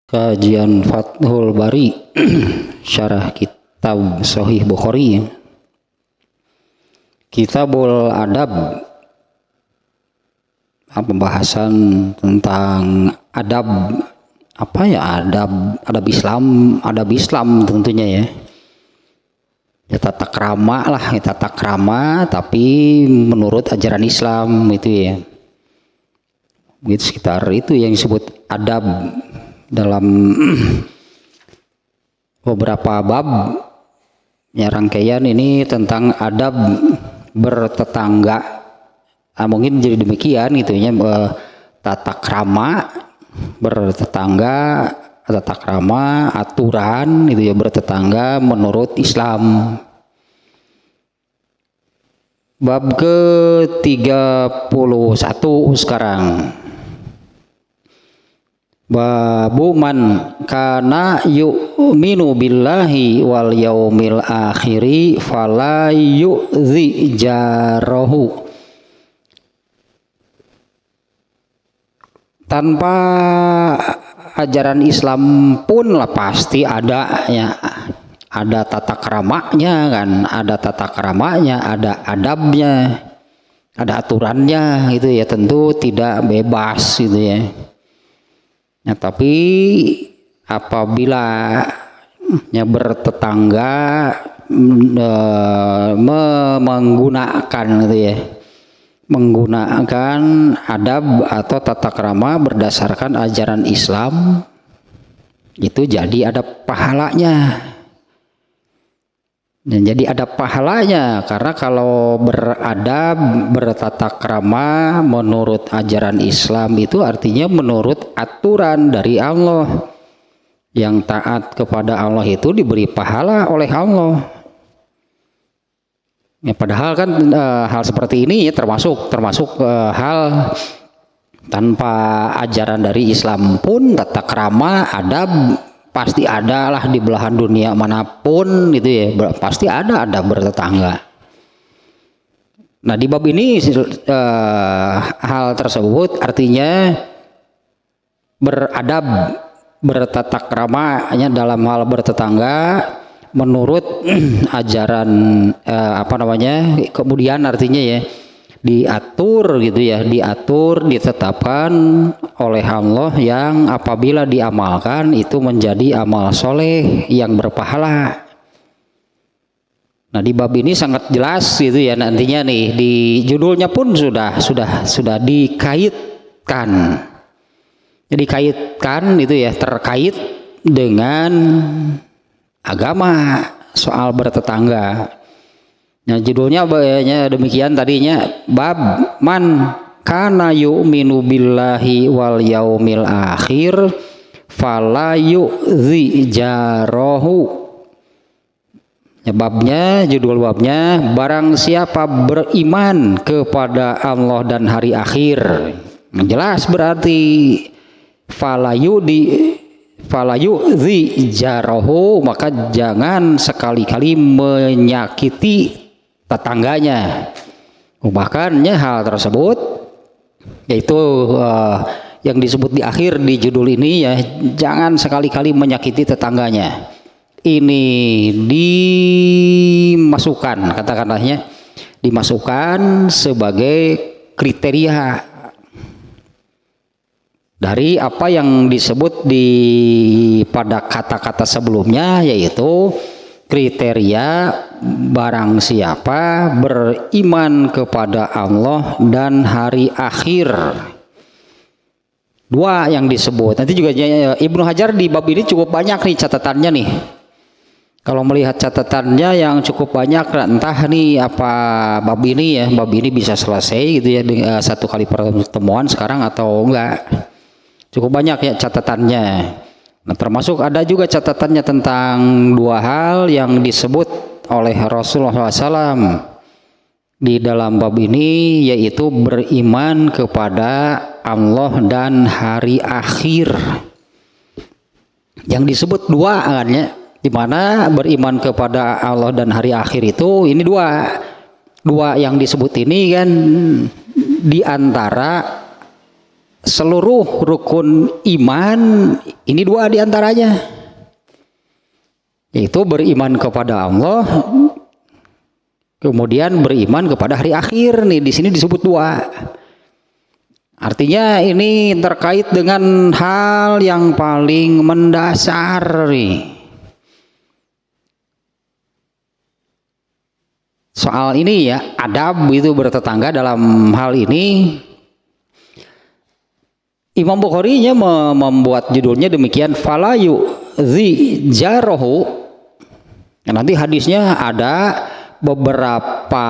Kajian Fathul Bari syarah kitab Sahih Bukhari. Kitabul Adab, pembahasan tentang adab, adab Islam tentunya ya tata krama lah, tata krama tapi menurut ajaran Islam itu ya. Begitu, sekitar itu yang disebut adab dalam beberapa bab ya, rangkaian ini tentang adab bertetangga. Mungkin jadi demikian gitu ya, tata krama bertetangga, tata krama aturan itu ya bertetangga menurut Islam. Bab ke-31 sekarang. Babu man kana yu'minu billahi wal yaumil akhiri fala yu'zi jarahu. Tanpa ajaran Islam pun lah pasti ada ya, ada tata keramanya kan, ada tata keramanya, ada adabnya, ada aturannya gitu ya, tentu tidak bebas gitu ya. Nah, tapi apabila bertetangga menggunakan gitu ya, menggunakan adab atau tata krama berdasarkan ajaran Islam, itu jadi ada pahalanya. Dan jadi ada pahalanya karena kalau beradab, bertata krama menurut ajaran Islam itu artinya menurut aturan dari Allah. Yang taat kepada Allah itu diberi pahala oleh Allah. Ya, padahal kan hal seperti ini ya termasuk hal tanpa ajaran dari Islam pun tata krama, adab pasti ada lah di belahan dunia manapun gitu ya, pasti ada adab bertetangga. Nah, di bab ini hal tersebut artinya beradab, bertata krama hanya dalam hal bertetangga menurut ajaran kemudian artinya ya diatur gitu ya, ditetapkan oleh Allah yang apabila diamalkan itu menjadi amal soleh yang berpahala. Nah, di bab ini sangat jelas gitu ya, nantinya nih di judulnya pun sudah dikaitkan. Jadi kaitkan itu ya, terkait dengan agama soal bertetangga. Nah, judulnya demikian tadinya, bab man kana yu'minu billahi wal yaumil akhir fala yu'zi jarahu. Ya, judul babnya barang siapa beriman kepada Allah dan hari akhir. Nah, jelas berarti fala yu'zi jarahu, maka jangan sekali-kali menyakiti tetangganya. Bahkan hal tersebut yaitu yang disebut di akhir di judul ini ya, jangan sekali-kali menyakiti tetangganya. Ini dimasukkan sebagai kriteria dari apa yang disebut pada kata-kata sebelumnya, yaitu kriteria barang siapa beriman kepada Allah dan hari akhir. Dua yang disebut. Nanti juga Ibnu Hajar di bab ini cukup banyak nih catatannya nih. Kalau melihat catatannya yang cukup banyak, entah nih apa bab ini bisa selesai gitu ya satu kali pertemuan sekarang atau enggak. Cukup banyak ya catatannya. Nah, termasuk ada juga catatannya tentang dua hal yang disebut oleh Rasulullah SAW di dalam bab ini, yaitu beriman kepada Allah dan hari akhir. Yang disebut dua kan ya, di mana beriman kepada Allah dan hari akhir itu ini dua yang disebut ini kan di antara seluruh rukun iman ini dua diantaranya, yaitu beriman kepada Allah, kemudian beriman kepada hari akhir. Nih di sini disebut dua. Artinya ini terkait dengan hal yang paling mendasar nih. Soal ini ya, adab itu bertetangga dalam hal ini. Imam Bukhari-nya membuat judulnya demikian, falayu zi jarohu. Nanti hadisnya ada beberapa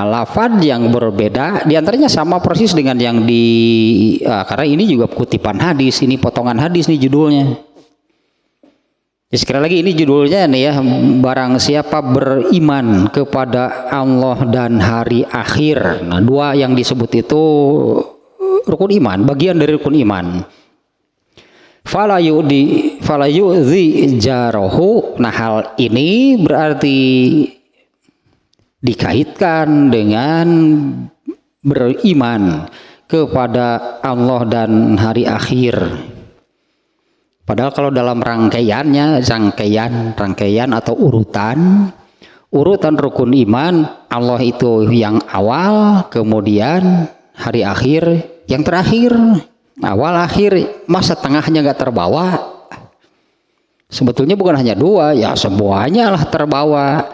lafaz yang berbeda, diantaranya sama persis dengan yang karena ini juga kutipan hadis, ini potongan hadis nih judulnya. Ya, sekali lagi ini judulnya nih ya, barang siapa beriman kepada Allah dan hari akhir. Nah, dua yang disebut itu rukun iman, bagian dari rukun iman. Falayu zi jarohu. Nah, hal ini berarti dikaitkan dengan beriman kepada Allah dan hari akhir. Padahal kalau dalam rangkaian atau urutan rukun iman, Allah itu yang awal, kemudian hari akhir yang terakhir. Awal akhir, masa tengahnya nggak terbawa. Sebetulnya bukan hanya dua, ya semuanya lah terbawa.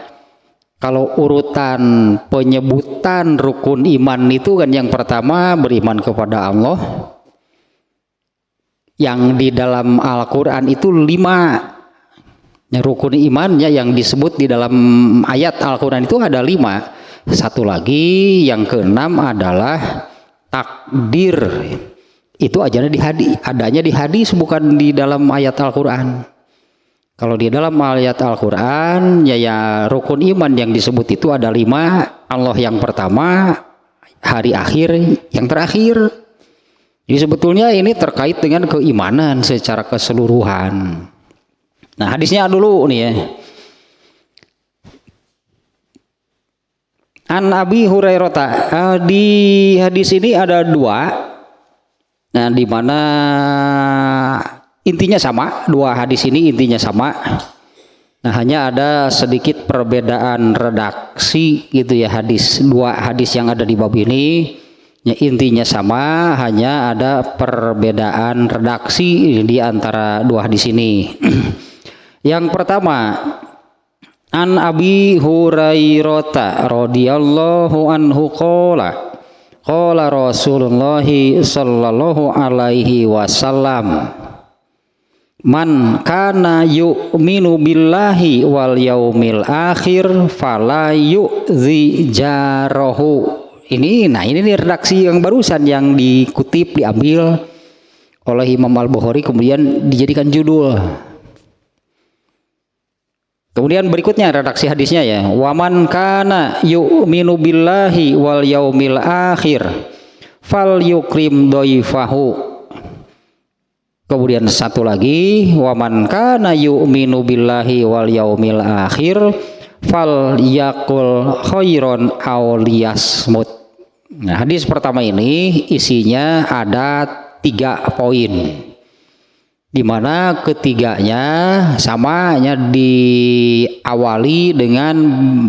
Kalau urutan penyebutan rukun iman itu kan yang pertama beriman kepada Allah. Yang di dalam Al-Quran itu 5. Rukun imannya yang disebut di dalam ayat Al-Quran itu ada 5. Satu lagi yang ke-6 adalah takdir. Itu adanya di hadis, bukan di dalam ayat Al-Quran. Kalau di dalam ayat Al-Quran ya rukun iman yang disebut itu ada 5. Allah yang pertama, hari akhir yang terakhir. Jadi sebetulnya ini terkait dengan keimanan secara keseluruhan. Nah, hadisnya dulu nih ya. An Abi Hurairah. Di hadis ini ada 2. Nah, di mana intinya sama, 2 hadis ini intinya sama. Nah, hanya ada sedikit perbedaan redaksi gitu ya, 2 hadis yang ada di bab ini. Ya, intinya sama, hanya ada perbedaan redaksi di antara 2 hadis ini. Yang pertama, An Abi Hurairah radhiyallahu anhu qala Rasulullah sallallahu alaihi wasallam, man kana yu'minu billahi wal yaumil akhir fala yu'zi jarahu. Ini nih redaksi yang barusan yang dikutip, diambil oleh Imam Al-Bukhari kemudian dijadikan judul. Kemudian berikutnya redaksi hadisnya ya, waman kana yu'minu billahi wal yaumil akhir fal yukrim dhaifahu. Kemudian satu lagi, waman kana yu'minu billahi wal yaumil akhir fal yakul khairon aw liyasmut. Nah, hadis pertama ini isinya ada 3 poin, di mana ketiganya samanya diawali dengan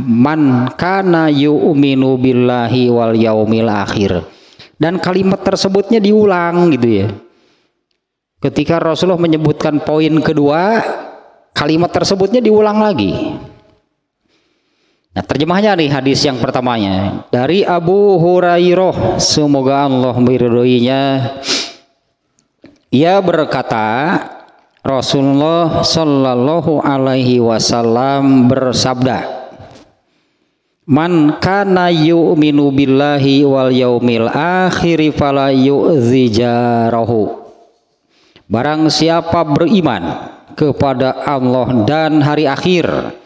man kana yu'minu billahi wal yaumil akhir, dan kalimat tersebutnya diulang gitu ya. Ketika Rasulullah menyebutkan poin kedua, kalimat tersebutnya diulang lagi. Nah, terjemahnya nih hadis yang pertamanya dari Abu Hurairah, semoga Allah meridhoinya. Ia berkata, Rasulullah sallallahu alaihi wasallam bersabda, man kana yu'minu billahi wal yaumil akhir fala yu'zi jarahu. Barang siapa beriman kepada Allah dan hari akhir,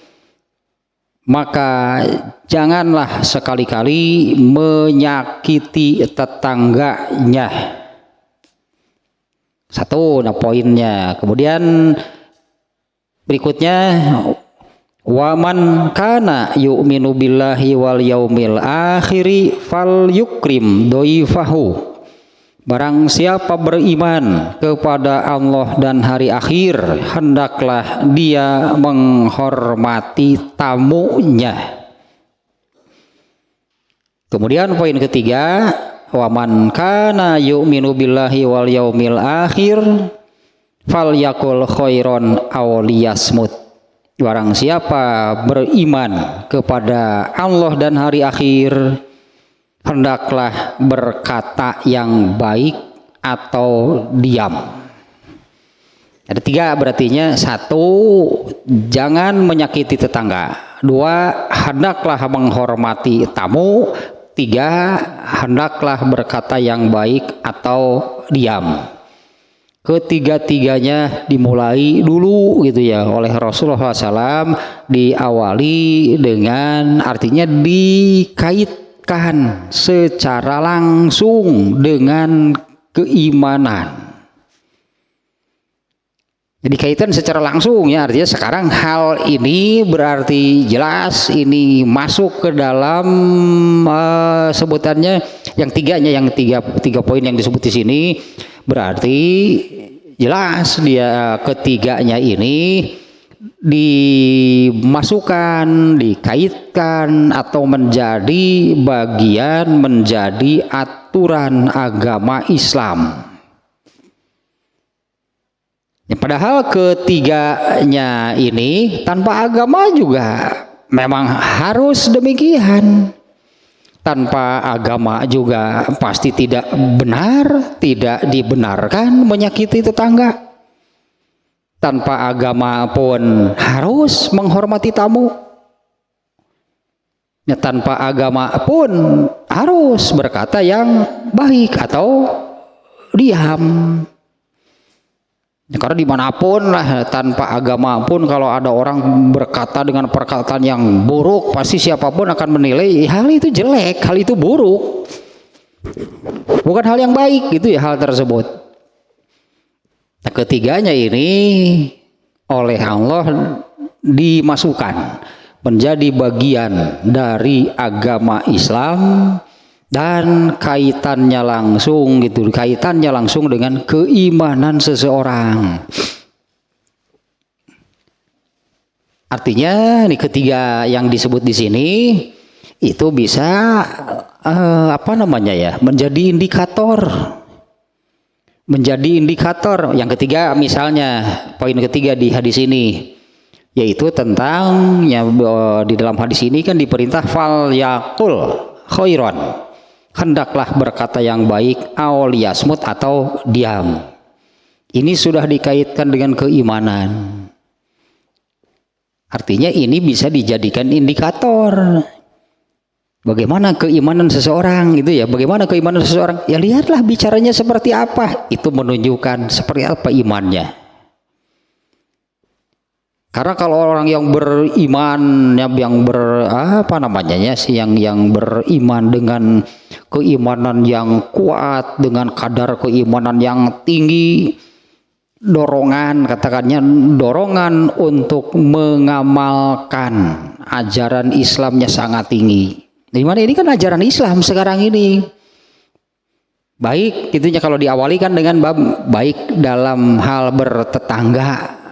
maka janganlah sekali-kali menyakiti tetangganya. Satu, nah poinnya. Kemudian berikutnya, waman kana yu'minu billahi wal yaumil akhiri fal yukrim dhaifahu. Barang siapa beriman kepada Allah dan hari akhir, hendaklah dia menghormati tamunya. Kemudian poin ketiga, waman kana yu'minu billahi wal yaumil akhir falyakul khairon aw liyasmut. Barang siapa beriman kepada Allah dan hari akhir, hendaklah berkata yang baik atau diam. Ada tiga berartinya. Satu, jangan menyakiti tetangga. Dua, hendaklah menghormati tamu. Tiga, hendaklah berkata yang baik atau diam. Ketiga-tiganya dimulai dulu gitu ya oleh Rasulullah SAW, diawali dengan artinya dikaitkan secara langsung dengan keimanan. Jadi kaitan secara langsung ya, artinya sekarang hal ini berarti jelas ini masuk ke dalam sebutannya yang tiganya, yang tiga poin yang disebut di sini, berarti jelas dia ketiganya ini dimasukkan, dikaitkan atau menjadi bagian, menjadi aturan agama Islam. Ya, padahal ketiganya ini tanpa agama juga memang harus demikian. Tanpa agama juga pasti tidak benar, tidak dibenarkan menyakiti tetangga. Tanpa agama pun harus menghormati tamu. Ya, tanpa agama pun harus berkata yang baik atau diam. Ya, karena dimanapun lah tanpa agama pun kalau ada orang berkata dengan perkataan yang buruk, pasti siapapun akan menilai hal itu jelek, hal itu buruk, bukan hal yang baik gitu ya hal tersebut. Nah, ketiganya ini oleh Allah dimasukkan menjadi bagian dari agama Islam dan kaitannya langsung dengan keimanan seseorang. Artinya ini ketiga yang disebut di sini itu bisa menjadi indikator. Yang ketiga misalnya poin ketiga di hadis ini yaitu tentang di dalam hadis ini kan diperintah fal yaqul khairan, hendaklah berkata yang baik, aw liyasmut atau diam. Ini sudah dikaitkan dengan keimanan. Artinya ini bisa dijadikan indikator bagaimana keimanan seseorang gitu ya. Bagaimana keimanan seseorang? Ya lihatlah bicaranya seperti apa. Itu menunjukkan seperti apa imannya. Karena kalau orang yang beriman, yang beriman dengan keimanan yang kuat, dengan kadar keimanan yang tinggi, dorongan untuk mengamalkan ajaran Islamnya sangat tinggi. Dimana ini kan ajaran Islam sekarang ini. Baik, itunya kalau diawali kan dengan bab baik dalam hal bertetangga.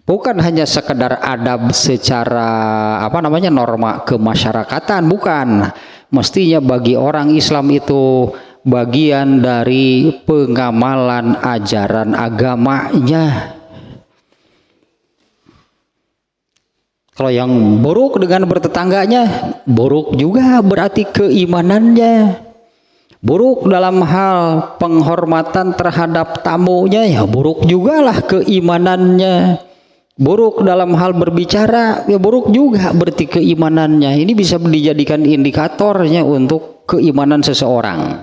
Bukan hanya sekedar adab secara norma kemasyarakatan, bukan. Mestinya bagi orang Islam itu bagian dari pengamalan ajaran agamanya. Kalau yang buruk dengan bertetangganya, buruk juga berarti keimanannya. Buruk dalam hal penghormatan terhadap tamunya, ya buruk jugalah keimanannya. Buruk dalam hal berbicara, ya buruk juga berarti keimanannya. Ini bisa dijadikan indikatornya untuk keimanan seseorang.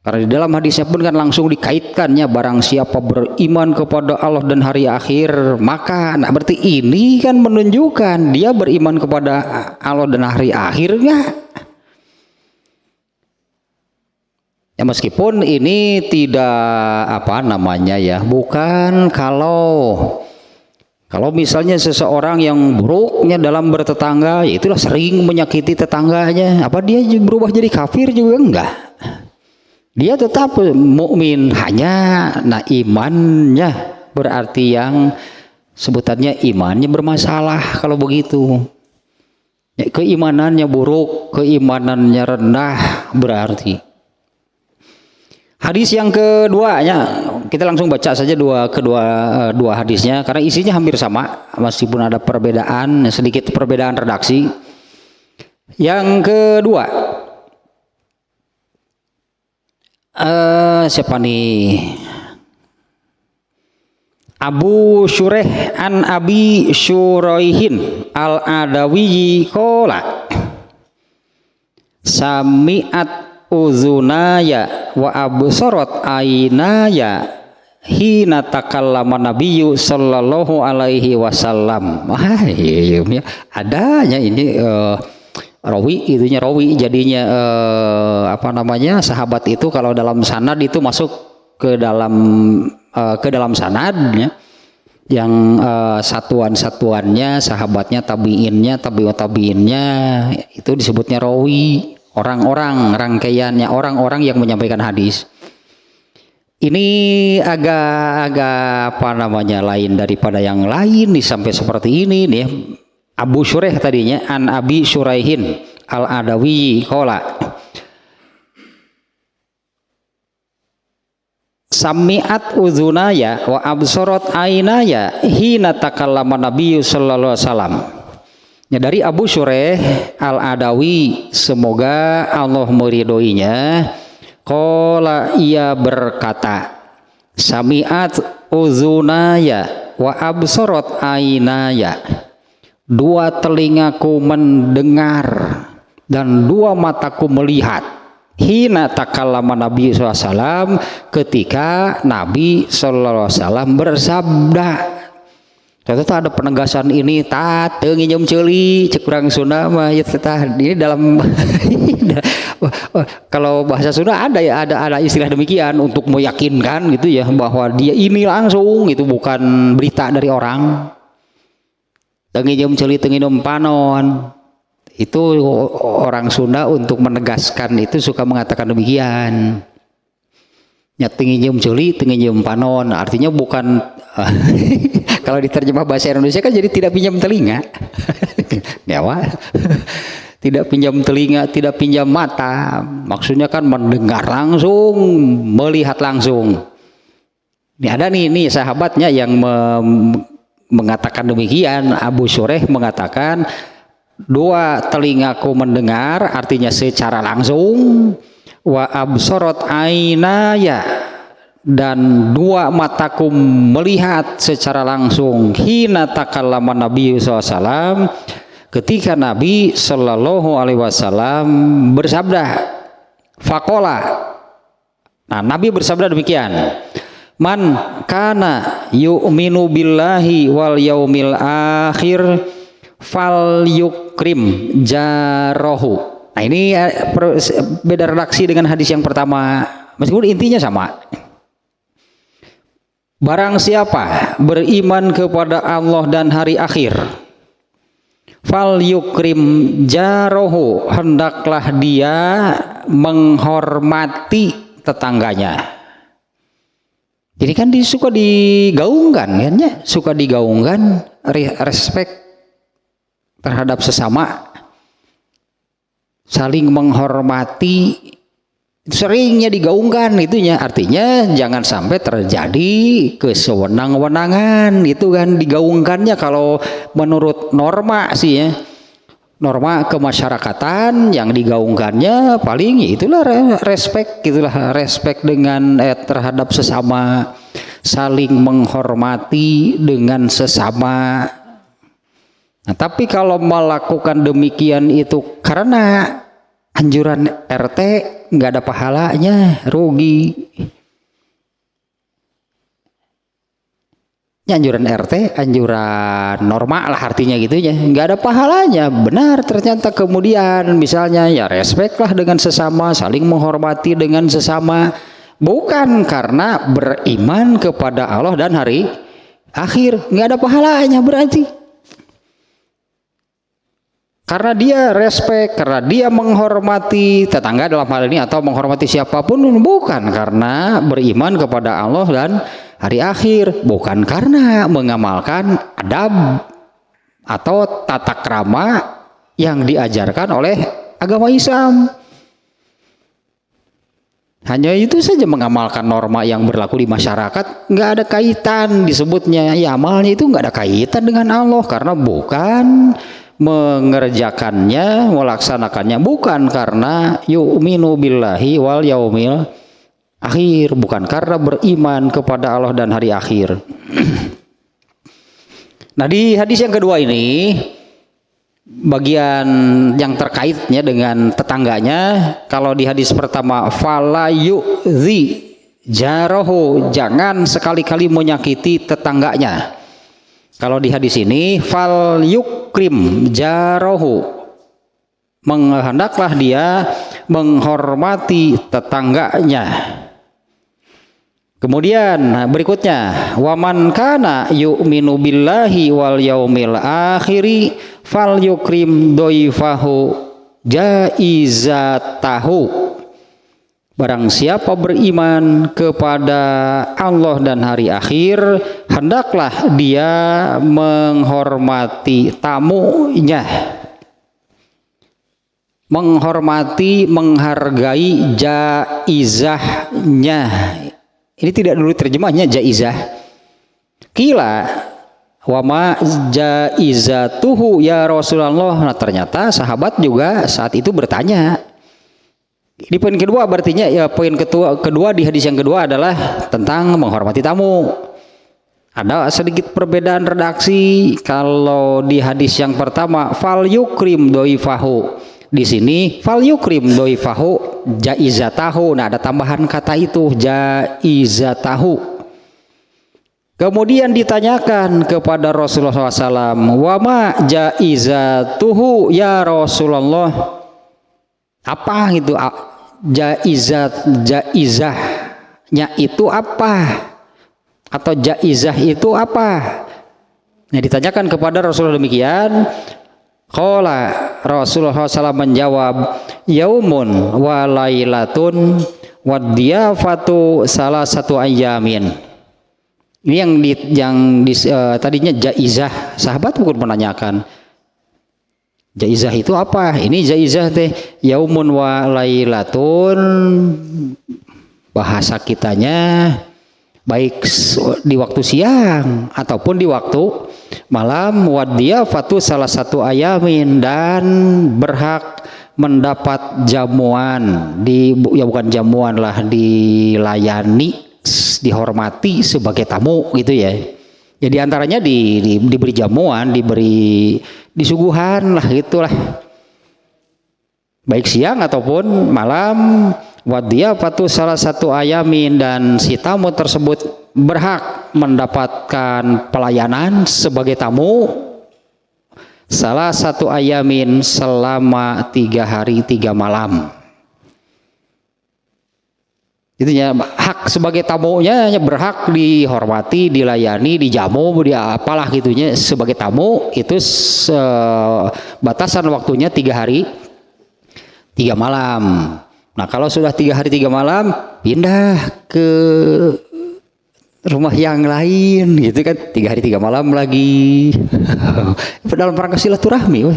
Karena di dalam hadisnya pun kan langsung dikaitkannya, barang siapa beriman kepada Allah dan hari akhir, maka berarti ini kan menunjukkan dia beriman kepada Allah dan hari akhir enggak? Ya meskipun ini tidak bukan kalau Kalau misalnya seseorang yang buruknya dalam bertetangga, ya itulah sering menyakiti tetangganya, apa dia berubah jadi kafir juga enggak? Dia tetap mukmin, hanya imannya berarti yang sebutannya imannya bermasalah kalau begitu. Ya, keimanannya buruk, keimanannya rendah berarti. Hadis yang kedua, ya kita langsung baca saja dua hadisnya karena isinya hampir sama meskipun ada perbedaan, sedikit perbedaan redaksi. Yang kedua, siapa nih? Abu Syureh an Abi Syuraihin al-Adawi qala sami'at uzunaya wa absarat ainaya hina takallama nabiyyu sallallahu alaihi wasallam. Iya, adanya ini rawi jadinya sahabat itu kalau dalam sanad itu masuk ke dalam sanadnya yang satuan-satuannya sahabatnya tabiinnya tabiut tabiinnya itu disebutnya rawi. Orang-orang rangkaiannya orang-orang yang menyampaikan hadis. Ini agak lain daripada yang lain nih sampai seperti ini nih. Abu Syureh tadinya an Abi Syuraihin al-Adawi qala sami'at uzunaya wa absarat ainaya hina takallama nabiyyu sallallahu alaihi wasallam. Ya, dari Abu Syureh al-Adawi, semoga Allah meridhoinya, qala ia berkata, sami'at uzunaya wa absarat ainaya, dua telingaku mendengar dan dua mataku melihat, hina takallama Nabi SAW, ketika Nabi SAW bersabda. Ternyata ada penegasan ini, tenginjem celi cek kurang Sunda mah ya ini dalam kalau bahasa Sunda ada istilah demikian untuk meyakinkan gitu ya bahwa dia ini langsung itu bukan berita dari orang. Tenginjem celi tenginjem panon itu orang Sunda untuk menegaskan itu suka mengatakan demikian. Ya tenginjem celi tenginjem panon artinya bukan kalau diterjemah bahasa Indonesia kan jadi tidak pinjam telinga. Ya, tidak pinjam telinga, tidak pinjam mata. Maksudnya kan mendengar langsung, melihat langsung. Ini ada nih sahabatnya yang mengatakan demikian. Abu Syureh mengatakan dua telingaku mendengar artinya secara langsung, wa absarat ainaya dan dua mataku melihat secara langsung, hina takallama Nabi SAW, ketika Nabi Shallallahu Alaihi Wasallam bersabda, fakola. Nah, Nabi bersabda demikian, man kana yu'minu billahi wal yaumil akhir fal yukrim jarohu. Nah, ini beda redaksi dengan hadis yang pertama, meskipun intinya sama. Barang siapa beriman kepada Allah dan hari akhir, fal yukrim jarohu, hendaklah dia menghormati tetangganya. Jadi kan suka digaungkan kan ya, suka digaungkan respek terhadap sesama, saling menghormati, seringnya digaungkan itunya, artinya jangan sampai terjadi kesewenang-wenangan itu kan digaungkannya. Kalau menurut norma sih ya, norma kemasyarakatan yang digaungkannya paling itulah respek, itulah respek dengan terhadap sesama, saling menghormati dengan sesama. Nah, tapi kalau melakukan demikian itu karena anjuran RT nggak ada pahalanya, rugi. Ya, anjuran RT, anjuran normal lah artinya gitu ya, nggak ada pahalanya. Benar, ternyata kemudian misalnya ya respect lah dengan sesama, saling menghormati dengan sesama, bukan karena beriman kepada Allah dan hari akhir, nggak ada pahalanya berarti. Karena dia respect, karena dia menghormati tetangga dalam hal ini atau menghormati siapapun, bukan karena beriman kepada Allah dan hari akhir, bukan karena mengamalkan adab atau tata krama yang diajarkan oleh agama Islam. Hanya itu saja, mengamalkan norma yang berlaku di masyarakat, nggak ada kaitan disebutnya. Ya, amalnya itu nggak ada kaitan dengan Allah karena bukan mengerjakannya, melaksanakannya bukan karena yu'minu billahi wal yaumil akhir, bukan karena beriman kepada Allah dan hari akhir. Nah, di hadis yang kedua ini bagian yang terkaitnya dengan tetangganya, kalau di hadis pertama fala yu'zi jarahu, jangan sekali-kali menyakiti tetangganya. Kalau di hadis ini fal yukrim jarahu, hendaklah dia menghormati tetangganya. Kemudian berikutnya, waman kana yu'minu billahi wal yaumil akhiri fal yukrim doifahu jaizatahu. Barang siapa beriman kepada Allah dan hari akhir, hendaklah dia menghormati tamunya, menghormati, menghargai jaizahnya. Ini tidak dulu terjemahnya jaizah. Kila wama jaizatuhu ya Rasulullah. Nah, ternyata sahabat juga saat itu bertanya. Di poin kedua berartinya ya, poin kedua di hadis yang kedua adalah tentang menghormati tamu. Ada sedikit perbedaan redaksi. Kalau di hadis yang pertama fal yukrim doifahu, di sini fal yukrim doifahu jaizatahu. Nah, ada tambahan kata itu jaizatahu. Kemudian ditanyakan kepada Rasulullah SAW, wama jaizatuhu ya Rasulullah. Apa gitu jaizahnya itu apa, atau jaizah itu apa? Nah, ditanyakan kepada Rasulullah demikian. Qala Rasulullah SAW menjawab, yaumun wa lailatun wa diyafatu salah satu ayamin. Ini yang tadinya jaizah, sahabat bukan menanyakan jaizah itu apa? Ini jaizah teh yaumun wa lailatun, bahasa kitanya baik di waktu siang ataupun di waktu malam. Wadiyafatu salah satu ayamin, dan berhak mendapat jamuan, bukan jamuan lah, dilayani, dihormati sebagai tamu gitu ya. Jadi antaranya diberi jamuan, diberi disuguhan lah gitulah, baik siang ataupun malam. Wadiyafatu salah satu ayamin, dan si tamu tersebut berhak mendapatkan pelayanan sebagai tamu salah satu ayamin selama 3 hari 3 malam. Itunya hak sebagai tamunya, berhak dihormati, dilayani, dijamu, apalah gitunya sebagai tamu. Itu batasan waktunya 3 hari 3 malam. Nah, kalau sudah 3 hari 3 malam pindah ke rumah yang lain gitu kan, 3 hari 3 malam lagi. Dalam rangka silaturahmi,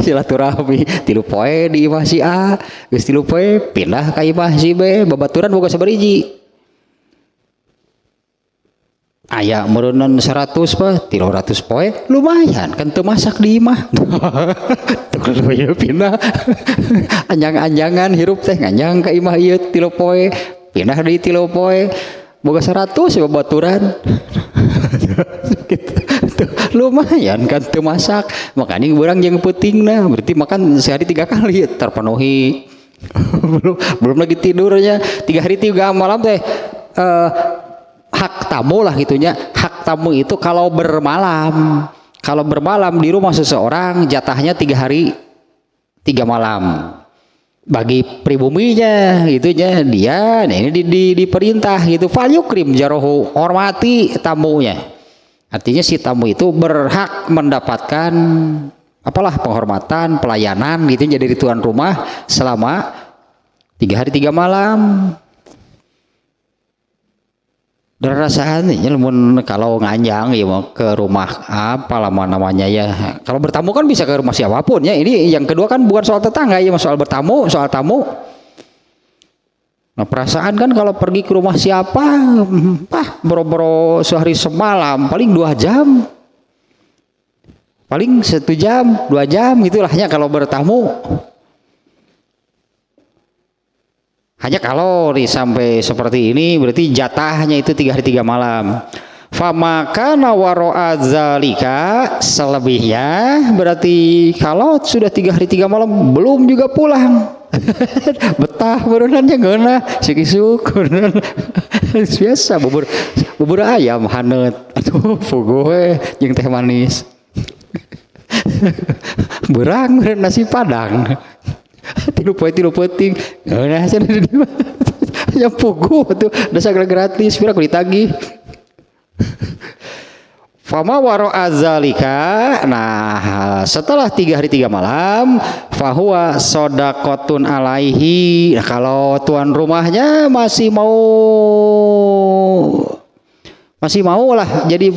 silaturahmi 3 poe di imah si A, geus 3 poe pindah ka imah si B, babaturan boga sabariji. Aya meureunna 100 pak, 300 poe lumayan kan, teu masak di imah. Tuh pindah. Anjang-anjangan hirup teh nganjang ka imah ieu 3 poe, pindah di 3 poe. Boga 100 babaturan. Gitu. Lumayan kan teu masak. Makanya urang jeung peutingna, berarti makan sehari 3 kali terpenuhi. belum lagi tidurnya 3 hari 3 malam teh. Hak tamu lah gitunya. Hak tamu itu kalau bermalam di rumah seseorang jatahnya 3 hari 3 malam. bagi pribuminya gitunya dia nah ini diperintah gitu fal yukrim jarohu hormati tamunya artinya si tamu itu berhak mendapatkan apalah penghormatan pelayanan gitu jadi tuan rumah selama 3 hari 3 malam. Dan rasanya kalau nganjang ya mau ke rumah apa lama namanya ya. Kalau bertamu kan bisa ke rumah siapapun ya. Ini yang kedua kan bukan soal tetangga ya, soal bertamu, soal tamu. Nah perasaan kan kalau pergi ke rumah siapa, boro-boro sehari semalam, paling 2 jam, paling 1 jam, 2 jam gitulahnya kalau bertamu. Hanya kalau nih sampai seperti ini berarti jatahnya itu 3 hari 3 malam. Famaka nawaro azalika selebihnya berarti kalau sudah 3 hari 3 malam belum juga pulang. Betah berenannya ngena sikisuk biasa bubur ayam hanet aduh pugoe jeung teh manis. Berang nasi padang. Tilu penting nah yang pugu tuh dasar gratis pira ku ditagih fama waro azalika nah setelah 3 hari 3 malam fahuwa sodakotun alaihi nah, kalau tuan rumahnya masih mau lah jadi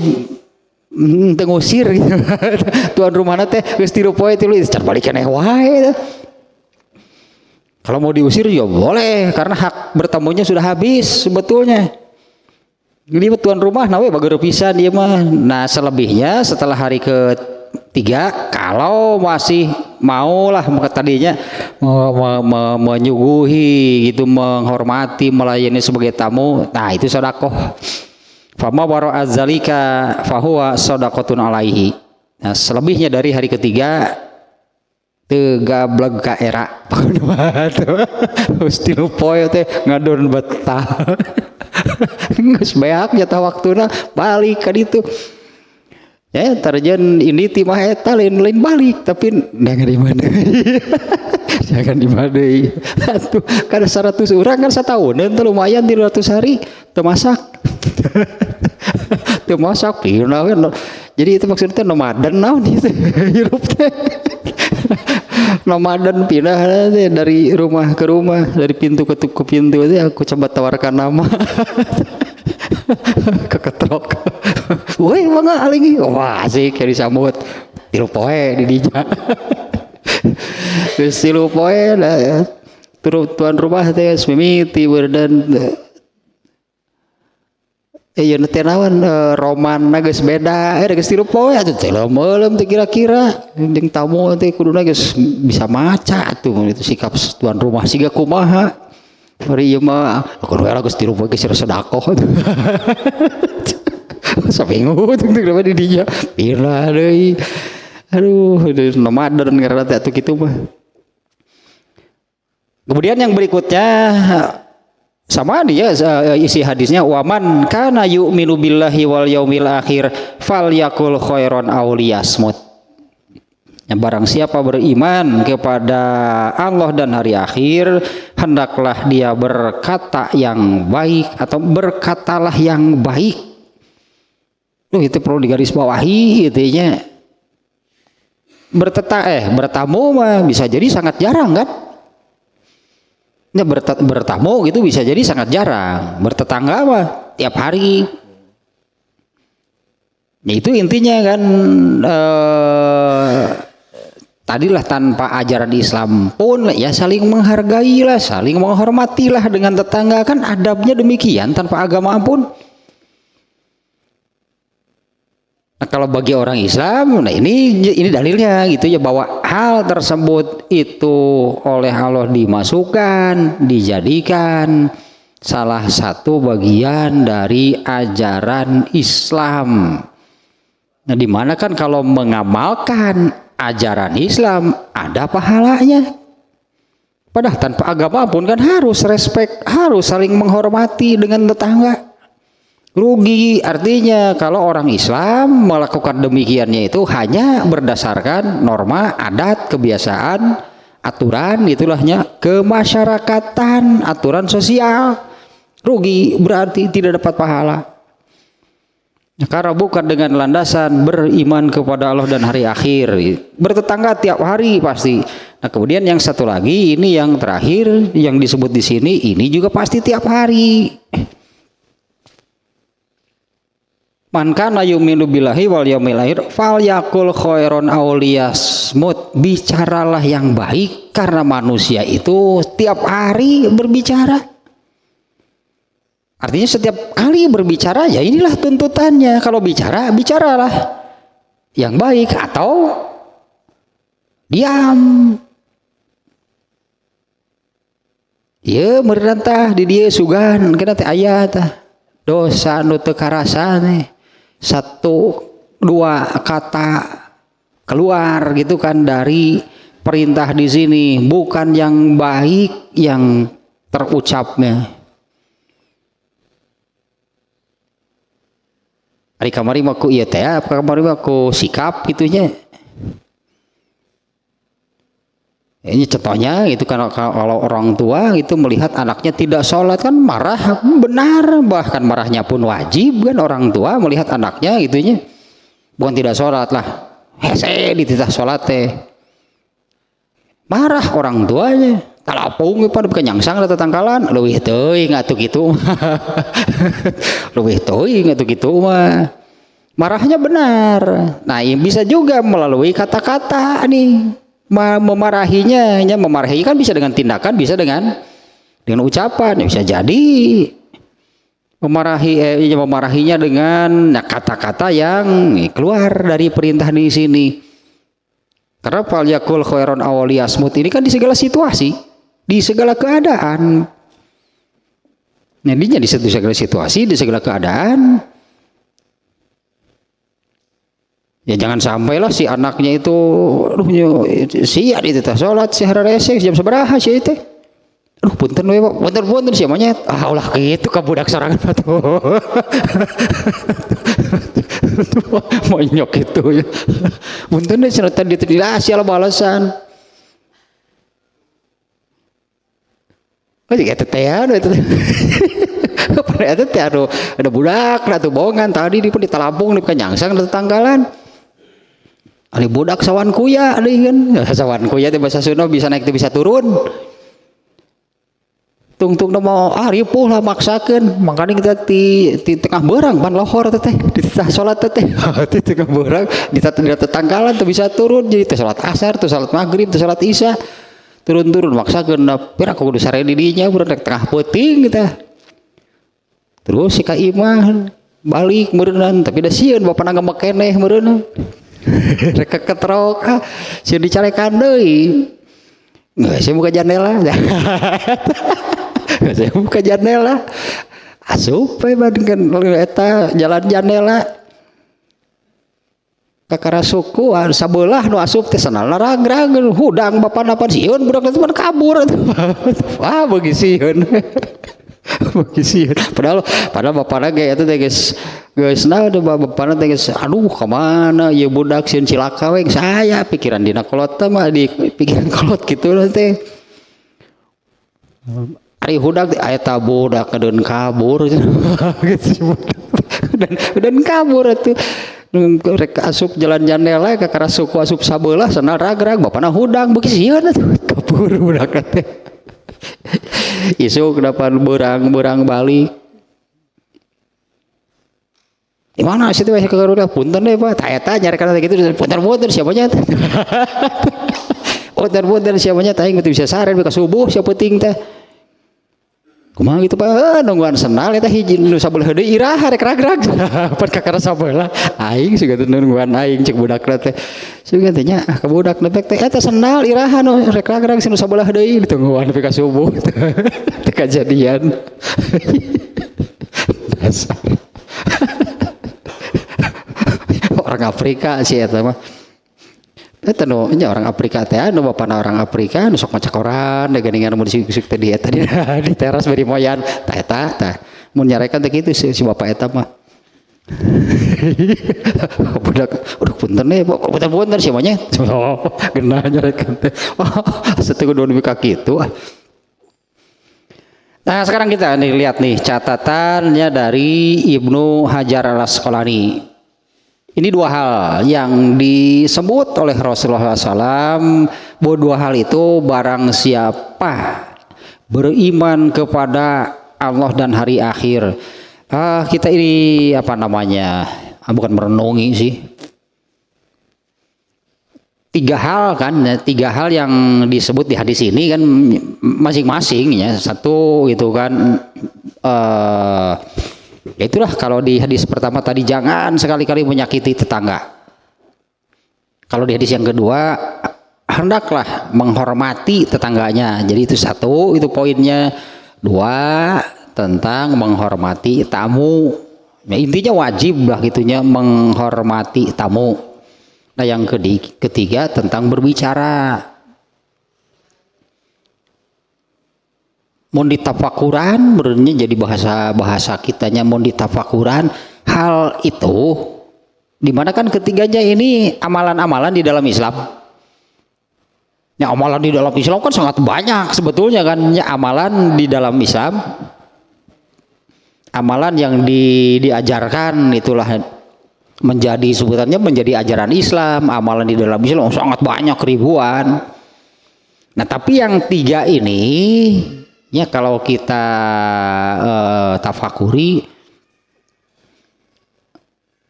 tengusir gitu. Tuan rumahnya teh geus 3 poe tilu car balikan wae. Kalau mau diusir ya boleh karena hak bertamunya sudah habis sebetulnya. Jadi tuan rumah nawe bager pisan dia mah. Nah selebihnya setelah hari ke-3 kalau masih maulah tadinya menyuguhi gitu menghormati melayani sebagai tamu. Nah itu sedekah. Fama waro azalika fahuwa shadaqatun alaihi. Nah selebihnya dari hari ke-3 tegableg ka era Gusti poe teh ngadon betah geus beak nyata waktuna balik ka ditu ya tarjan ini timah eta lain balik tapi jangan di mana jangan di mana atuh kada 100 urang kan satahun teh lumayan 300 hari teu masak teu masak pina jadi itu maksudnya nomaden naon itu hirup teh nomaden pindah dari rumah ke rumah dari pintu ke pintu itu aku coba tawarkan nama keketrok woi mangga alingi wah asik kayak disambut tilu poe di dija geus tilu poe lah tuan rumah teh mimiti berdan iya nanti nawan roman geus beda geus 3 poe atuh teh leumeum teh kira-kira jeung tamu teh kuduna geus bisa maca tuh itu sikap tuan rumah siga kumaha ari ieu mah aku we geus 3 poe geus sedekah tuh saminggu teh di dinya pira deui aduh nomaden ngaranna teh atuh kitu mah. Kemudian yang berikutnya sama dia isi hadisnya waman kana yu'minu billahi wal yaumil akhir falyakul khairan aw liyasmut. Ya, barang siapa beriman kepada Allah dan hari akhir hendaklah dia berkata yang baik atau berkatalah yang baik. Itu perlu digarisbawahi intinya. Bertamu mah bisa jadi sangat jarang kan? Ya, bertamu gitu bisa jadi sangat jarang. Bertetangga mah tiap hari. Ya, itu intinya kan tadilah tanpa ajaran Islam pun ya saling menghargailah, saling menghormatilah dengan tetangga kan adabnya demikian tanpa agama pun. Nah, kalau bagi orang Islam, nah ini dalilnya gitu ya bahwa hal tersebut itu oleh Allah dimasukkan, dijadikan salah satu bagian dari ajaran Islam. Nah, dimana kan kalau mengamalkan ajaran Islam ada pahalanya. Padahal tanpa agama pun kan harus respect, harus saling menghormati dengan tetangga. Rugi artinya kalau orang Islam melakukan demikiannya itu hanya berdasarkan norma, adat, kebiasaan aturan itulahnya kemasyarakatan, aturan sosial, rugi berarti tidak dapat pahala. Karena bukan dengan landasan beriman kepada Allah dan hari akhir, bertetangga tiap hari pasti. Nah kemudian yang satu lagi ini yang terakhir yang disebut di sini ini juga pasti tiap hari. Man kana yu'minu billahi wal yaumil akhir falyakul khairon aw liyasmut. Bicaralah yang baik karena manusia itu tiap hari berbicara. Artinya setiap kali berbicara ya inilah tuntutannya. Kalau bicara, bicaralah yang baik atau diam. Ya merentah di dia sugan kena teh ayat dosa nu teu karasane. Satu dua kata keluar gitu kan dari perintah di sini, bukan yang baik yang terucapnya. Ari kamari mah ku ieu teh, kamari mah ku sikap gitunya. Ini contohnya itu kalau orang tua itu melihat anaknya tidak sholat kan marah, benar, bahkan marahnya pun wajib kan orang tua melihat anaknya gitunya. Bukan tidak sholat lah, hese dititah sholat teh. Marah orang tuanya, talapung pada kenyangsang da tetangkalan, leuwih teuing atuh kitu. Leuwih teuing atuh kitu mah. Marahnya benar. Nah, bisa juga melalui kata-kata nih. Memarahinya, memarahi kan bisa dengan tindakan, bisa dengan ucapan, bisa jadi memarahinya dengan kata-kata yang keluar dari perintah di sini. Karena fal yakul khairon aw liyasmut ini kan di segala situasi, di segala keadaan. Jadinya di segala situasi, di segala keadaan. Ya jangan sampailah si anaknya itu sia itu teh salat si hararese jam sabaraha sih teh. Aduh punten we Pak, punten sia mah nya. Ah ulah kitu ka budak sorangan atuh. Monyok itu. Punten deui cenah teh ditidasi ala balasan. Oh jadi tetean itu. Pada itu teh ada budak atuh bohongan tadi di pun ditalampung di kanyangsang tetanggalan. Ada budak sawan kuya ada kan. Sawan kuya teh bahasa Sunda bisa naik teh bisa turun. Tungtung mau ripuh lah maksakeun. Makanya kita di tengah berang pan lohor teh di tengah salat teh. Di tengah berang di tetanggalan tuh bisa turun jadi teh salat asar, tuh salat maghrib, tuh salat isya. Turun-turun maksakeun pira kudu sare di dinya urang rek tengah peuting kita. Terus si ka imah balik meureunna tapi da sieun bapana ngembek keneh meureunna. Rek ketrok sieun dicarekan deui. Nggak saya buka jendela. Nggak saya buka jendela. Asup we bandingkan eta jalan jendela. Kakara suku sabelah nu asup teh sanalna ragrag hudang bapana pan sieun budak teh kabur. Wah beugi sieun. Padahal bapana ge eta teh geus naon bapana teh geus aduh ka mana ieu budak sieun cilaka we saya pikiran dina kolot teh mah di pikiran kolot kitu teh. Ari hudak eta budak kedeun kabur gitu. Dan kabur atuh. Rek asup jalan jendela ka kara suku asup sabelah sanal ragrag bapana hudang beuki sieun atuh kabur budak teh. Isuk dapat berang balik. Di mana situ we kegaruda punten deh Pak. Eta nyarekan gitu punten siapanya teh. Punten siapanya teh geus bisa sare ka subuh sia peuting teh. Kumaha gitu Pak? Nungguan senal eta hiji nu sabelah deui iraha rek ragrag. Pan ka kara sabelah aing siga nungguan aing cek budakna teh. Siga teh nya ka budak nepek teh eta senal iraha nu rek ragrag sinu sabelah deui ditungguan nepi ka subuh. Teh kajadian. Dasar. Orang Afrika sih eta mah. Eta nu nya orang Afrika teh anu bapana orang Afrika nu sok maca koran da geuningan mun sik teh di eta di teras bari moyan tah eta tah mun nyarekan teh kitu si bapak eta mah Budak, udah punten nih, punten sih namanya. Oh, genah nyaretkeun teh. Sateukeun dua kaki itu. Nah, sekarang kita nih lihat nih catatannya dari Ibnu Hajar Al-Asqalani. Ini dua hal yang disebut oleh Rasulullah SAW, bahwa dua hal itu barang siapa beriman kepada Allah dan hari akhir. Kita ini apa namanya? Bukan merenungi sih. Tiga hal kan, tiga hal yang disebut di hadis ini kan masing-masing ya. Satu itu kan ya itulah kalau di hadis pertama tadi jangan sekali-kali menyakiti tetangga. Kalau di hadis yang kedua hendaklah menghormati tetangganya. Jadi itu satu, itu poinnya. Dua, tentang menghormati tamu. Ya, intinya wajib lah gitunya menghormati tamu. Nah yang ketiga tentang berbicara. Mun ditafakuran berarti jadi bahasa kitanya mun ditafakuran hal itu dimana kan ketiganya ini amalan-amalan di dalam Islam. Ya amalan di dalam Islam kan sangat banyak sebetulnya kan ya, amalan di dalam Islam. Amalan yang diajarkan itulah menjadi sebutannya menjadi ajaran Islam. Amalan di dalam Islam sangat banyak ribuan. Nah tapi yang tiga ini ya kalau kita tafakuri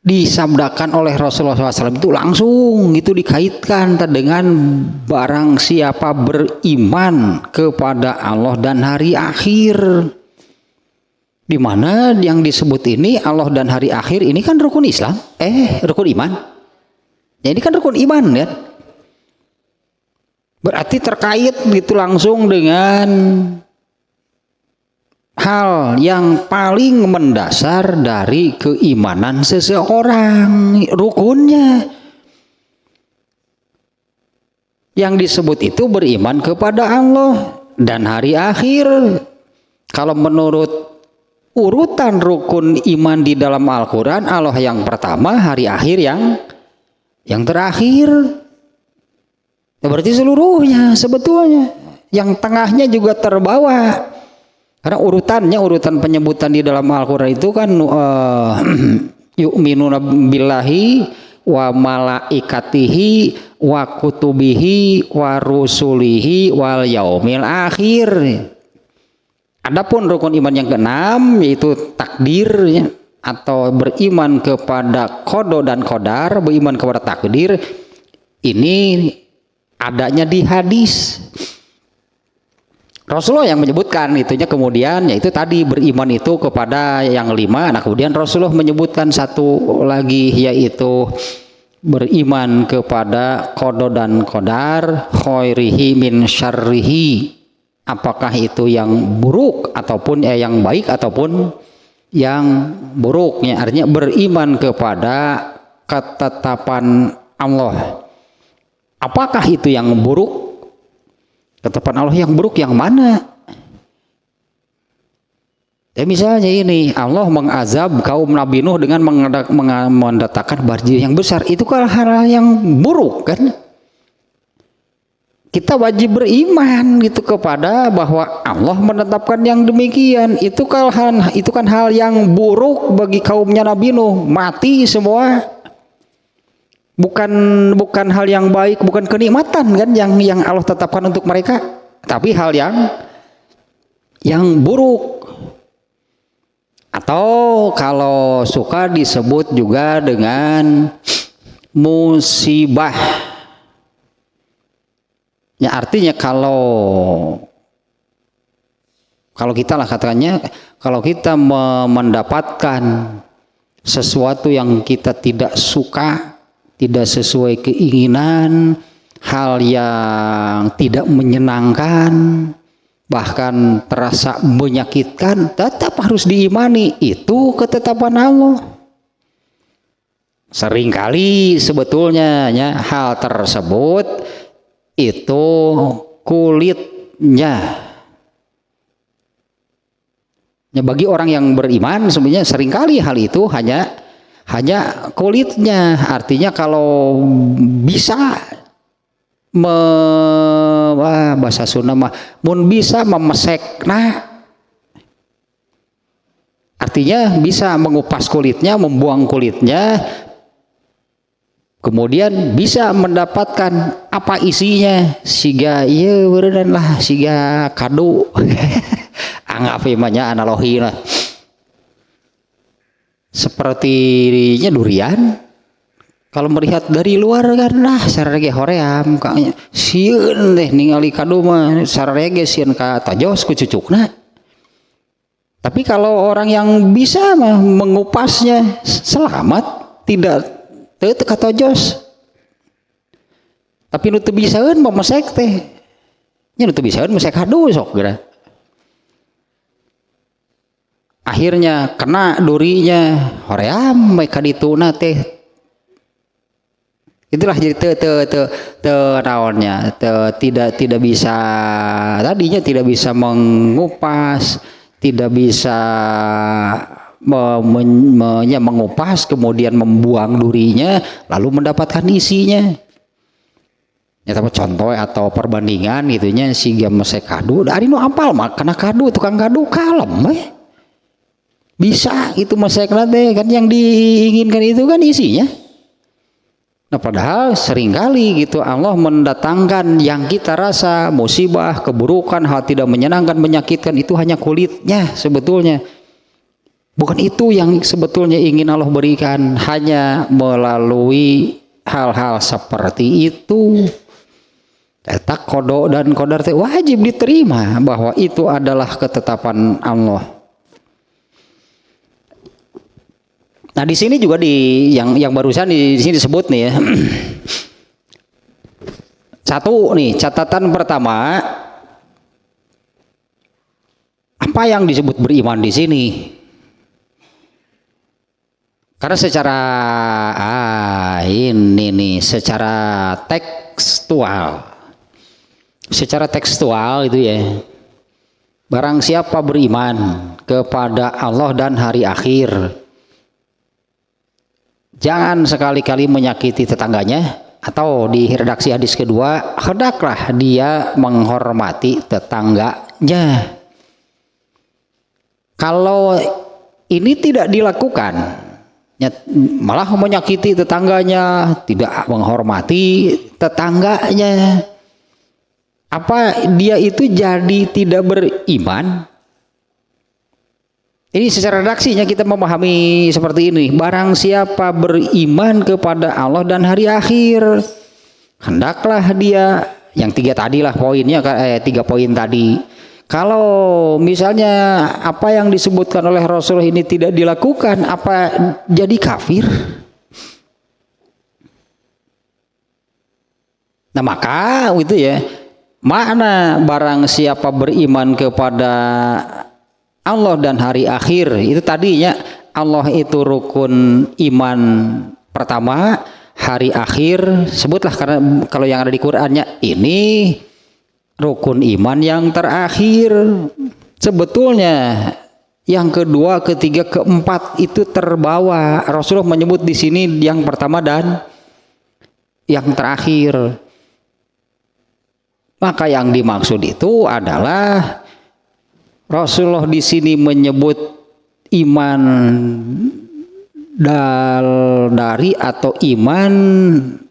disabdakan oleh Rasulullah SAW itu langsung itu dikaitkan dengan barang siapa beriman kepada Allah dan hari akhir. Di mana yang disebut ini Allah dan hari akhir ini kan rukun Islam, rukun iman. Ya ini kan rukun iman ya. Berarti terkait gitu langsung dengan hal yang paling mendasar dari keimanan seseorang, rukunnya. Yang disebut itu beriman kepada Allah dan hari akhir. Kalau menurut urutan rukun iman di dalam Al-Quran, Allah yang pertama, hari akhir yang terakhir. Ya berarti seluruhnya sebetulnya. Yang tengahnya juga terbawa. Karena urutan penyebutan di dalam Al-Quran itu kan yu'minuna billahi wa malaikatihi wa kutubihi wa rusulihi wal yaumil akhir. Adapun rukun iman yang keenam yaitu takdir ya, atau beriman kepada qada dan qadar, beriman kepada takdir. Ini adanya di hadis. Rasulullah yang menyebutkan itunya, kemudian yaitu tadi beriman itu kepada yang lima. Nah kemudian Rasulullah menyebutkan satu lagi yaitu beriman kepada qada dan qadar, khairihi min syarrihi. Apakah itu yang buruk ataupun yang baik ataupun yang buruknya, artinya beriman kepada ketetapan Allah. Apakah itu yang buruk? Ketetapan Allah yang buruk yang mana? Ya misalnya ini Allah mengazab kaum Nabi Nuh dengan mendatangkan banjir yang besar, itu kan hal yang buruk kan? Kita wajib beriman gitu kepada bahwa Allah menetapkan yang demikian. Itu kan hal yang buruk bagi kaumnya Nabi Nuh, mati semua. Bukan hal yang baik, bukan kenikmatan kan yang Allah tetapkan untuk mereka, tapi hal yang buruk. Atau kalau suka disebut juga dengan musibah. Ya artinya kalau kita lah katanya, kalau kita mendapatkan sesuatu yang kita tidak suka, tidak sesuai keinginan, hal yang tidak menyenangkan, bahkan terasa menyakitkan, tetap harus diimani. Itu ketetapan Allah. Seringkali sebetulnya ya, hal tersebut itu kulitnya ya, bagi orang yang beriman sebenarnya seringkali hal itu hanya hanya kulitnya. Artinya kalau bisa bahasa Sunda mah mun bisa memesek, nah artinya bisa mengupas kulitnya, membuang kulitnya, kemudian bisa mendapatkan apa isinya, siga iya beneran lah, siga kado anggap imanya analogi lah, sepertinya durian. Kalau melihat dari luar kan lah sarege hoream kayaknya sieun deh ningali kado mah sarege sieun ka tojos ku cucukna. Tapi kalau orang yang bisa mah mengupasnya selamat, tidak teu ka tojos. Tapi nu teu bisaeun mah mesek teh. Nya nu teu bisaeun mesek kado sok geura. Akhirnya kena durinya hoream bae ka dituna teh. Itulah jadi naonnya tidak bisa, tadinya tidak bisa mengupas, tidak bisa mengupas kemudian membuang durinya lalu mendapatkan isinya. Ya tapi contoh atau perbandingan gitunya siga mesek kado dari nu apal mah kana kado tukang kado kalem bisa itu mesek teh kan yang diinginkan itu kan isinya. Nah padahal seringkali gitu Allah mendatangkan yang kita rasa musibah, keburukan, hal tidak menyenangkan, menyakitkan itu hanya kulitnya sebetulnya. Bukan itu yang sebetulnya ingin Allah berikan, hanya melalui hal-hal seperti itu. Eta kodo dan qadar wajib diterima bahwa itu adalah ketetapan Allah. Nah di sini juga di yang barusan di sini disebut nih ya. Satu nih catatan pertama, apa yang disebut beriman di sini? Karena ini nih secara tekstual itu ya. Barang siapa beriman kepada Allah dan hari akhir, jangan sekali-kali menyakiti tetangganya, atau di redaksi hadis kedua, hendaklah dia menghormati tetangganya. Kalau ini tidak dilakukan, malah menyakiti tetangganya, tidak menghormati tetangganya, apa dia itu jadi tidak beriman? Ini secara redaksinya kita memahami seperti ini. Barang siapa beriman kepada Allah dan hari akhir, hendaklah dia, yang tiga tadi lah poinnya, 3 poin tadi. Kalau misalnya apa yang disebutkan oleh Rasul ini tidak dilakukan, apa jadi kafir? Nah maka itu ya, makna barang siapa beriman kepada Allah dan hari akhir itu tadinya Allah itu rukun iman pertama, hari akhir sebutlah karena kalau yang ada di Qur'annya ini rukun iman yang terakhir. Sebetulnya yang kedua, ketiga, keempat itu terbawa. Rasulullah menyebut di sini yang pertama dan yang terakhir. Maka yang dimaksud itu adalah Rasulullah di sini menyebut iman dari atau iman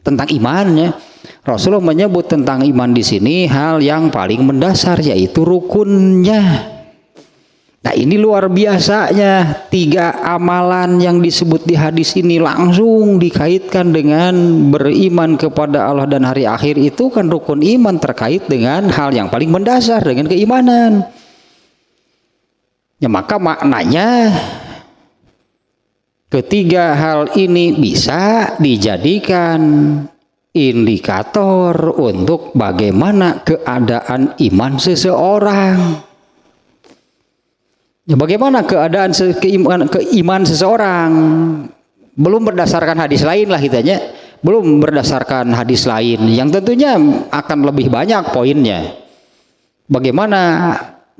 tentang imannya. Rasulullah menyebut tentang iman di sini hal yang paling mendasar, yaitu rukunnya. Nah ini luar biasanya 3 amalan yang disebut di hadis ini langsung dikaitkan dengan beriman kepada Allah dan hari akhir. Itu kan rukun iman terkait dengan hal yang paling mendasar, dengan keimanan. Ya maka maknanya ketiga hal ini bisa dijadikan indikator untuk bagaimana keadaan iman seseorang. Ya, bagaimana keadaan keiman seseorang belum berdasarkan hadis lain lah hitanya, belum berdasarkan hadis lain yang tentunya akan lebih banyak poinnya. Bagaimana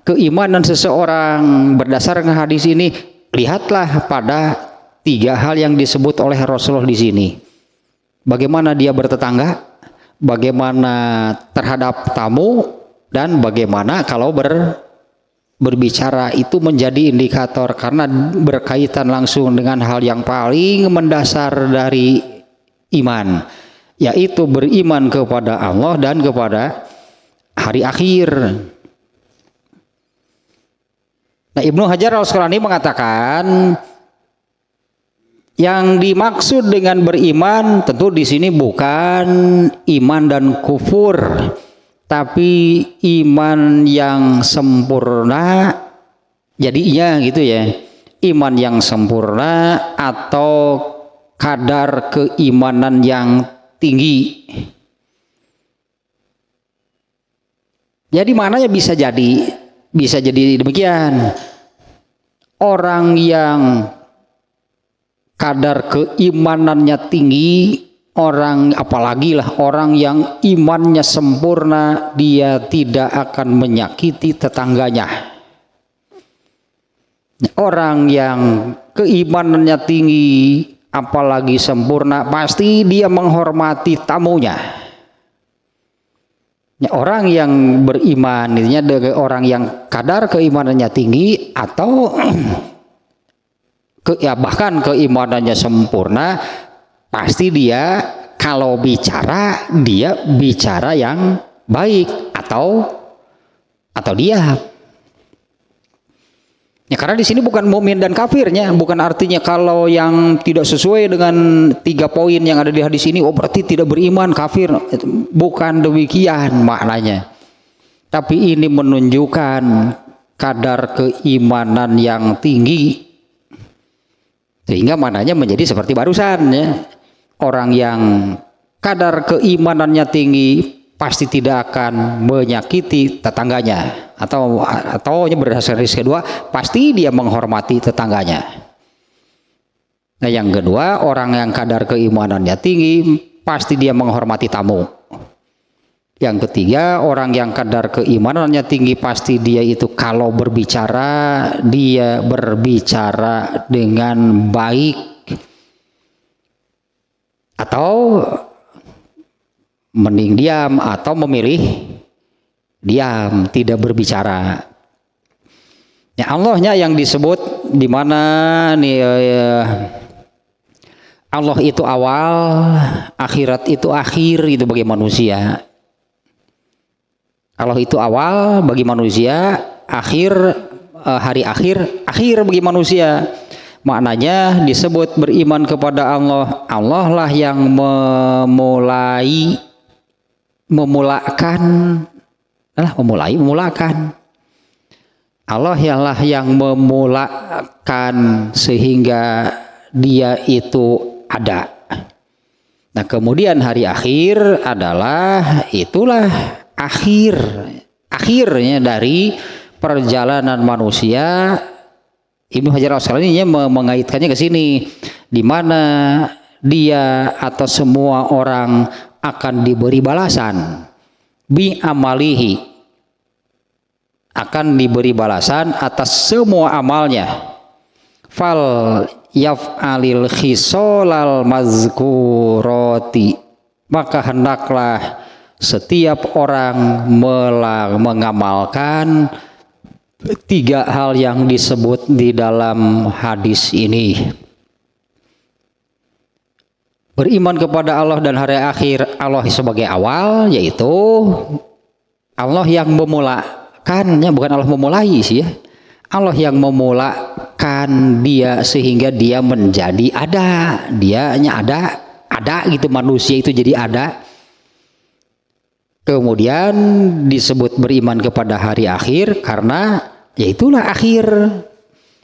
keimanan seseorang berdasarkan hadis ini, lihatlah pada tiga hal yang disebut oleh Rasulullah di sini. Bagaimana dia bertetangga, bagaimana terhadap tamu, dan bagaimana kalau berbicara. Itu menjadi indikator karena berkaitan langsung dengan hal yang paling mendasar dari iman, yaitu beriman kepada Allah dan kepada hari akhir. Nah, Ibnu Hajar Al-Asqalani mengatakan yang dimaksud dengan beriman tentu di sini bukan iman dan kufur, tapi iman yang sempurna. Jadinya gitu ya, iman yang sempurna atau kadar keimanan yang tinggi. Jadi maknanya bisa jadi demikian. Orang yang kadar keimanannya tinggi, apalagi orang yang imannya sempurna, dia tidak akan menyakiti tetangganya. Orang yang keimanannya tinggi apalagi sempurna, pasti dia menghormati tamunya. Orang yang beriman, orang yang kadar keimanannya tinggi atau bahkan keimanannya sempurna, pasti dia kalau bicara, dia bicara yang baik atau dia. Ya, karena di sini bukan mukmin dan kafirnya, bukan artinya kalau yang tidak sesuai dengan 3 poin yang ada di hadis ini, oh berarti tidak beriman, kafir. Bukan demikian maknanya. Tapi ini menunjukkan kadar keimanan yang tinggi, sehingga maknanya menjadi seperti barusan ya. Orang yang kadar keimanannya tinggi pasti tidak akan menyakiti tetangganya, atau berdasarkan hadis kedua pasti dia menghormati tetangganya. Nah, yang kedua, orang yang kadar keimanannya tinggi pasti dia menghormati tamu. Yang ketiga, orang yang kadar keimanannya tinggi pasti dia itu kalau berbicara, dia berbicara dengan baik atau mending diam atau memilih diam, tidak berbicara. Ya, Allahnya yang disebut di mana nih, Allah itu awal, akhirat itu akhir, itu bagi manusia. Allah itu awal bagi manusia, hari akhir bagi manusia. Maknanya disebut beriman kepada Allah. Allah lah yang memulakan. Allah lah yang memulakan sehingga dia itu ada. Nah, kemudian hari akhir adalah itulah akhirnya dari perjalanan manusia. Ibnu Hajar Al-Asqalani mengaitkannya ke sini, di mana dia atau semua orang akan diberi balasan bi amalihi, akan diberi balasan atas semua amalnya. Fal yaf'alil khisolal mazkuroti, maka hendaklah setiap orang mengamalkan 3 hal yang disebut di dalam hadis ini. Beriman kepada Allah dan hari akhir, Allah sebagai awal, yaitu Allah yang memulakannya, bukan Allah memulai sih ya. Allah yang memulakan dia sehingga dia menjadi ada. Dianya ada gitu, manusia itu jadi ada. Kemudian disebut beriman kepada hari akhir karena yaitulah akhir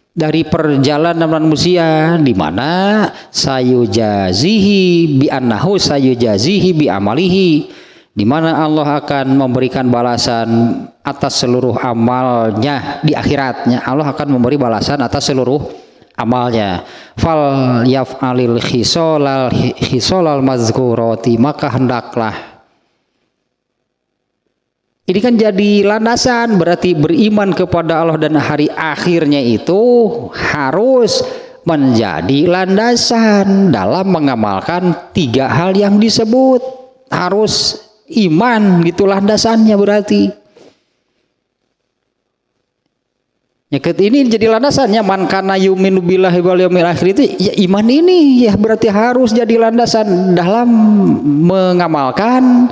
dari perjalanan manusia, di mana sayujazihi bi annahu sayujazihi bi amalihi, di mana Allah akan memberikan balasan atas seluruh amalnya di akhiratnya. Allah akan memberi balasan atas seluruh amalnya. Fal yaf'alil khisolal mazkurati, maka hendaklah. Ini kan jadi landasan, berarti beriman kepada Allah dan hari akhirnya itu harus menjadi landasan dalam mengamalkan 3 hal yang disebut. Harus iman gitu landasannya berarti. Nyeket ini jadi landasannya, man kana yu'minu billahi wal yaumil akhir, itu ya iman ini ya berarti harus jadi landasan dalam mengamalkan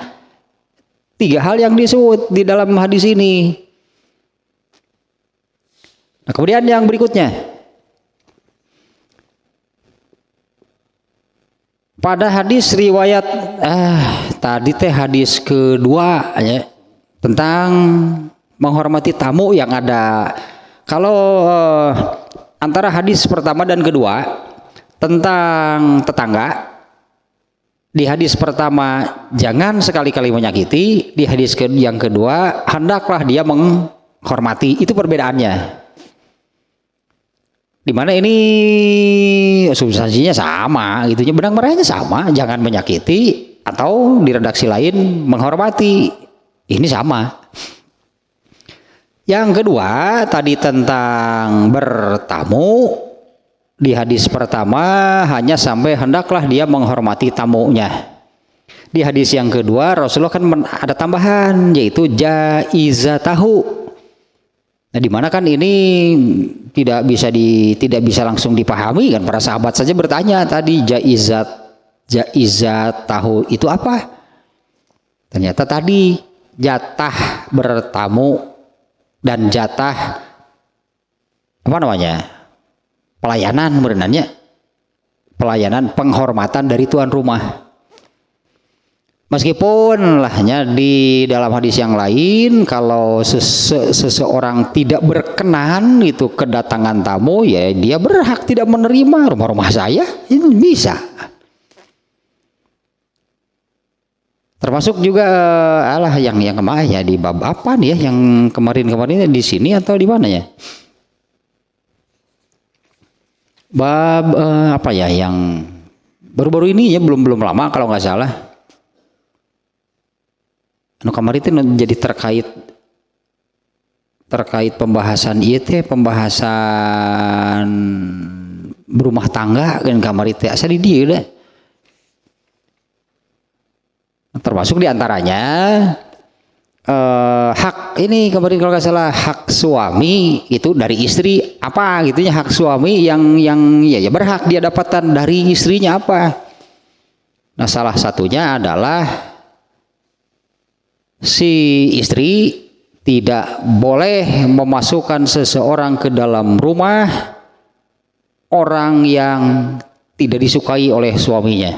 3 hal yang disebut di dalam hadis ini. Nah, kemudian yang berikutnya, pada hadis riwayat tadi teh hadis kedua ya, tentang menghormati tamu yang ada. Kalau antara hadis pertama dan kedua tentang tetangga, di hadis pertama jangan sekali-kali menyakiti, di hadis yang kedua hendaklah dia menghormati. Itu perbedaannya. Dimana ini substansinya sama, gitunya, benang merahnya sama, jangan menyakiti, atau di redaksi lain menghormati. Ini sama. Yang kedua tadi tentang bertamu, di hadis pertama hanya sampai hendaklah dia menghormati tamunya. Di hadis yang kedua Rasulullah kan ada tambahan, yaitu jaizatahu. Nah, di mana kan ini tidak bisa langsung dipahami kan, para sahabat saja bertanya tadi jaizatahu itu apa? Ternyata tadi jatah bertamu dan jatah pelayanan, sebenarnya pelayanan penghormatan dari tuan rumah. Meskipun lahnya di dalam hadis yang lain, kalau seseorang tidak berkenan itu kedatangan tamu, ya dia berhak tidak menerima. Rumah-rumah saya itu bisa. Termasuk juga yang kemarin ya, di bab apa nih ya, yang kemarin di sini atau di mana ya? Bab apa ya, yang baru-baru ini ya, belum lama kalau nggak salah. Kemarin itu jadi terkait pembahasan pembahasan berumah tangga kan, kemarin itu asal di dia udah. Termasuk diantaranya hak ini kemarin kalau nggak salah, hak suami itu dari istri apa gitunya, hak suami yang ya berhak dia dapatkan dari istrinya apa. Nah, salah satunya adalah si istri tidak boleh memasukkan seseorang ke dalam rumah orang yang tidak disukai oleh suaminya.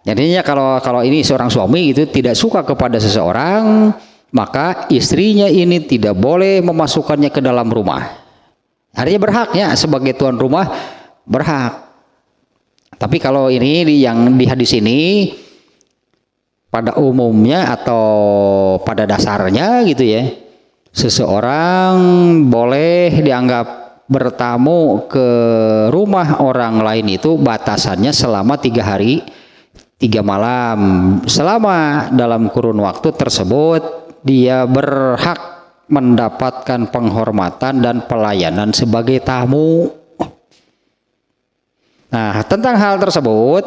Jadinya kalau ini seorang suami itu tidak suka kepada seseorang, maka istrinya ini tidak boleh memasukkannya ke dalam rumah. Artinya berhaknya sebagai tuan rumah, berhak. Tapi kalau ini yang di hadis ini pada umumnya atau pada dasarnya gitu ya, seseorang boleh dianggap bertamu ke rumah orang lain itu batasannya selama 3 hari 3 malam. Selama dalam kurun waktu tersebut dia berhak mendapatkan penghormatan dan pelayanan sebagai tamu. Nah, tentang hal tersebut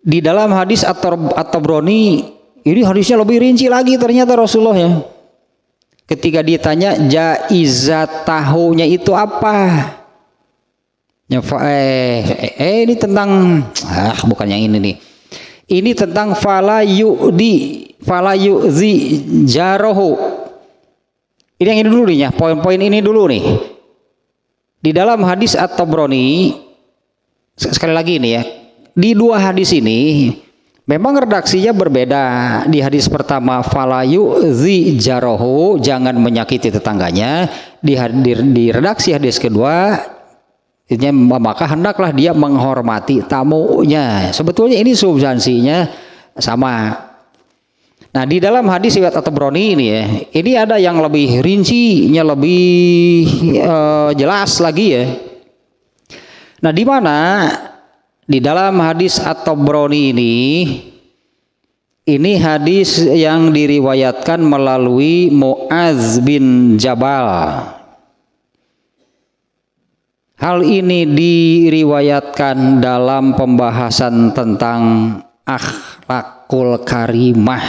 di dalam hadis At-Tabrani ini hadisnya lebih rinci lagi ternyata Rasulullah ya. Ketika ditanya jaizatahunya itu apa? Ini tentang bukan yang ini nih. Ini tentang fala yu'zi jarohu. Ini yang ini dulu nih ya, poin-poin ini dulu nih. Di dalam hadis At-Tabrani, sekali lagi ini ya, di 2 hadis ini memang redaksinya berbeda. Di hadis pertama fala yu'zi jarohu, jangan menyakiti tetangganya. Di redaksi hadis kedua, maka hendaklah dia menghormati tamunya. Sebetulnya ini substansinya sama. Nah, di dalam hadis riwayat At-Tabrani ini ya, ini ada yang lebih rincinya, lebih jelas lagi ya. Nah, di mana di dalam hadis At-Tabrani ini hadis yang diriwayatkan melalui Mu'adz bin Jabal. Hal ini diriwayatkan dalam pembahasan tentang akhlakul karimah.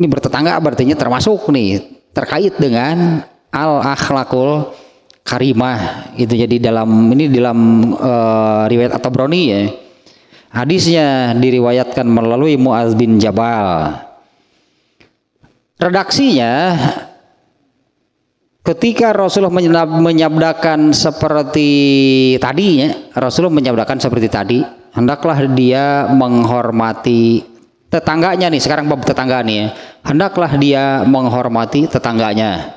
Ini bertetangga berarti termasuk nih terkait dengan al akhlakul karimah. Itu jadi dalam riwayat At-Tabrani ya. Hadisnya diriwayatkan melalui Muaz bin Jabal. Redaksinya ketika Rasulullah menyabdakan seperti tadi ya, Rasulullah menyabdakan seperti tadi, hendaklah dia menghormati tetangganya nih, sekarang bab tetangga nih ya. Hendaklah dia menghormati tetangganya.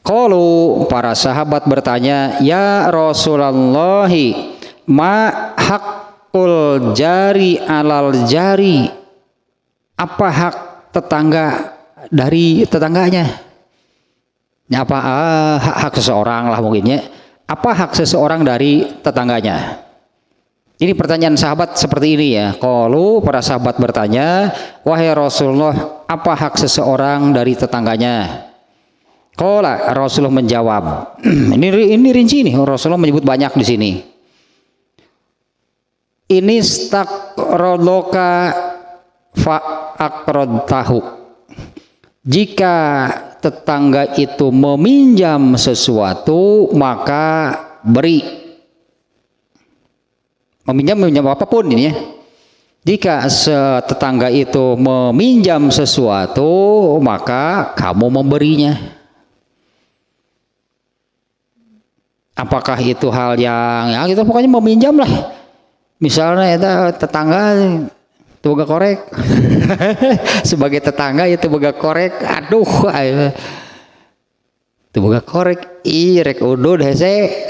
Qalu, para sahabat bertanya, "Ya Rasulullah, ma haqqul jari alal jari?" Apa hak tetangga dari tetangganya? Apa hak seseorang lah mungkinnya. Apa hak seseorang dari tetangganya? Ini pertanyaan sahabat seperti ini ya. Qalu, para sahabat bertanya, "Wahai Rasulullah, apa hak seseorang dari tetangganya?" Qala, Rasulullah menjawab. Ini rinci nih, Rasulullah menyebut banyak di sini. Ini staqradoka fa aqradtahu. Jika tetangga itu meminjam sesuatu, maka beri. Meminjam apapun ini ya. Jika tetangga itu meminjam sesuatu, maka kamu memberinya. Apakah itu hal yang ya gitu, pokoknya meminjam lah. Misalnya itu tetangga itu boga korek. Sebagai tetangga itu boga korek. Aduh, itu boga korek. Rek udud hese.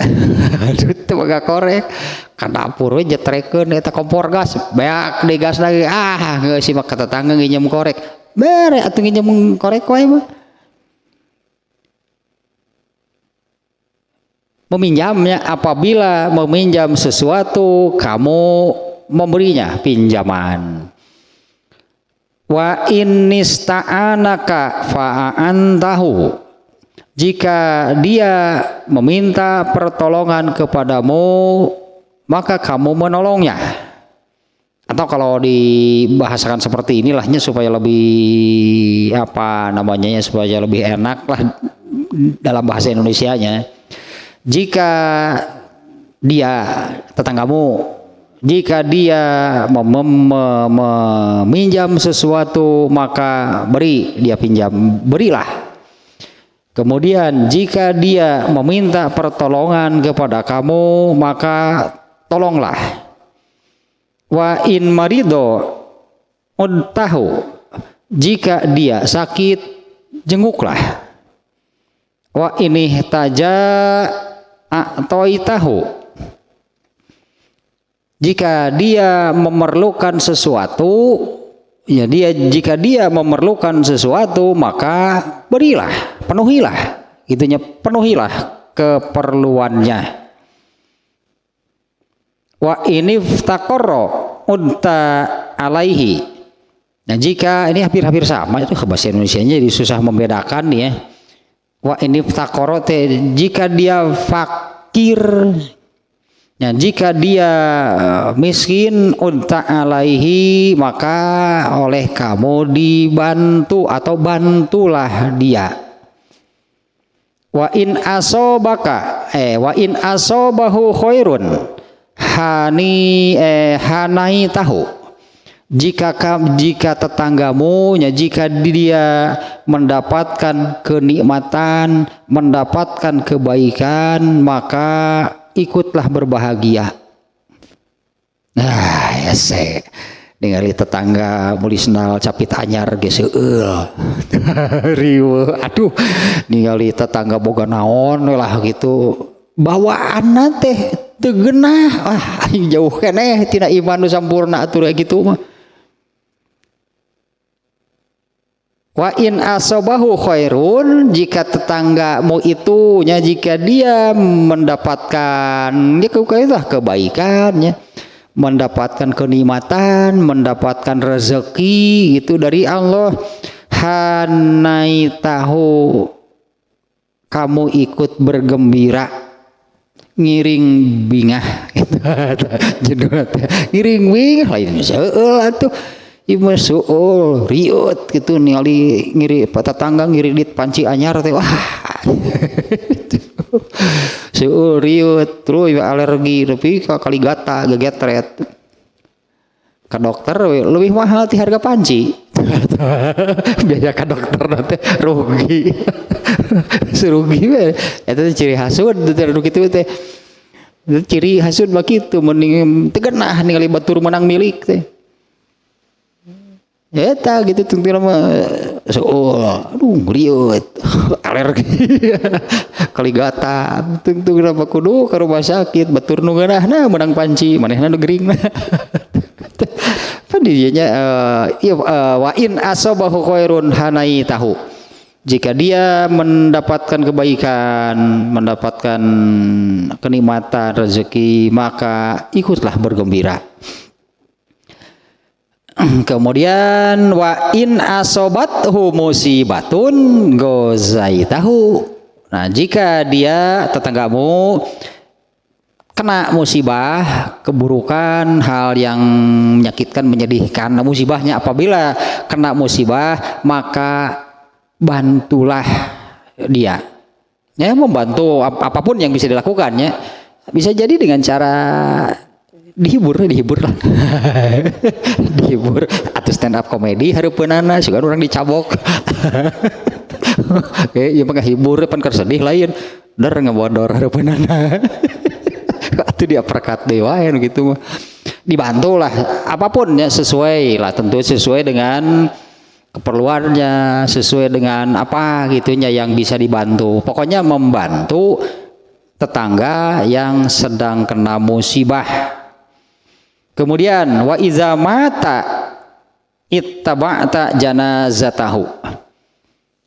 Aduh, itu boga korek. Karena dapur we jetrekeun eta kompor gas. Beak di gas lagi. Geus si mah tetangga nginjem korek. Bere atuh nginjem korek wae mah. Meminjamnya, apabila meminjam sesuatu kamu memberinya pinjaman. Wa innista'anaka fa'antahu. Jika dia meminta pertolongan kepadamu, maka kamu menolongnya. Atau kalau dibahasakan seperti inilahnya supaya lebih supaya lebih enak lah dalam bahasa Indonesianya. Jika dia tetanggamu, jika dia meminjam sesuatu, maka dia pinjam, berilah. Kemudian jika dia meminta pertolongan kepada kamu, maka tolonglah. Wa in marido udtahu. Jika dia sakit, jenguklah. Wa ini taja a'toitahu. Jika dia memerlukan sesuatu, ya jika dia memerlukan sesuatu, maka berilah, penuhilah, penuhilah keperluannya. Wa ini ftaqarra unta alaihi. Nah, jika ini hampir sama itu bahasa Indonesianya jadi susah membedakan nih ya. Wa ini ftaqarra, jika dia fakir. Nah, jika dia miskin, unta alaihi, maka oleh kamu dibantu atau bantulah dia. Wa in asobahu khairun hanai tahu. Jika tetanggamu, jika dia mendapatkan kenikmatan, mendapatkan kebaikan, maka ikutlah berbahagia. Nah, ya ningali tetangga mulisnal capit anyar ge seueul. Riweuh. Aduh, ningali tetangga boga naon lah gitu. Bawaanna teh teu geunah. Aing jauh keneh tina iman nu sampurna atuh gitu mah. Wa in asobahu khairun, jika tetanggamu itu jika dia mendapatkan kebaikannya, mendapatkan kenikmatan, mendapatkan rezeki itu dari Allah, hanaitahu, kamu ikut bergembira, ngiring bingah gitu. Judul ngiring bingah lain seueul atuh ieu mah seueul riut gitu ningali ngiri tetangga ngiri dit panci anyar teh wah seueul riut terus alergi tapi kali gata gegetret ke dokter lebih mahal ti harga panci biaya ke dokter nanti rugi serugi eta ciri hasud teh kitu teh ciri hasud mah kitu mending teu genah ningali batur menang milik teh eta gitu tungtuna mah aduh riut alergi kali gata tungtuna mah kudu ka rumah sakit batur nu geunahna menang panci manehna nu geuringna dianya wa in asabahu khairun hanai tahu jika dia mendapatkan kebaikan mendapatkan kenikmatan rezeki maka ikutlah bergembira. Kemudian wa in asobathu musibatun gozaitahu. Nah, jika dia tetanggamu kena musibah, keburukan, hal yang menyakitkan, menyedihkan, musibahnya apabila kena musibah maka bantulah dia. Ya, membantu apapun yang bisa dilakukannya. Bisa jadi dengan cara dihibur lah dihibur atau stand up komedi hareupeunana sugan orang dicabok ya mah hibur pan keur sedih lain der ngebodor hareupeunana atuh dia perkat deui wae gitu mah dibantulah apapun ya sesuai lah tentu sesuai dengan keperluannya sesuai dengan apa gitunya yang bisa dibantu pokoknya membantu tetangga yang sedang kena musibah. Kemudian wa iza mata ittaba'ta janazatahu.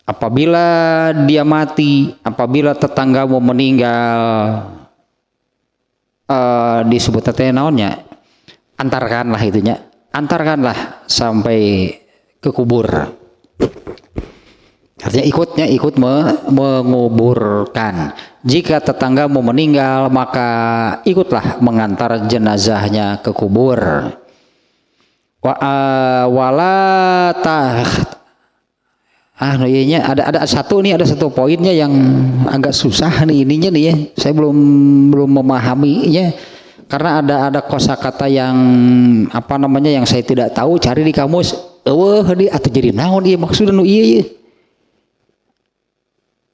Apabila dia mati, apabila tetanggamu meninggal, disebut teh naonnya? Antarkanlah itunya. Antarkanlah sampai ke kubur. Artinya ikut menguburkan. Jika tetanggamu meninggal maka ikutlah mengantar jenazahnya ke kubur. Ada satu poinnya yang agak susah nih ininya nih ya. Saya belum memahaminya karena ada kosakata yang apa namanya yang saya tidak tahu cari di kamus. Atau jadi naon ieu maksudna nu ieu.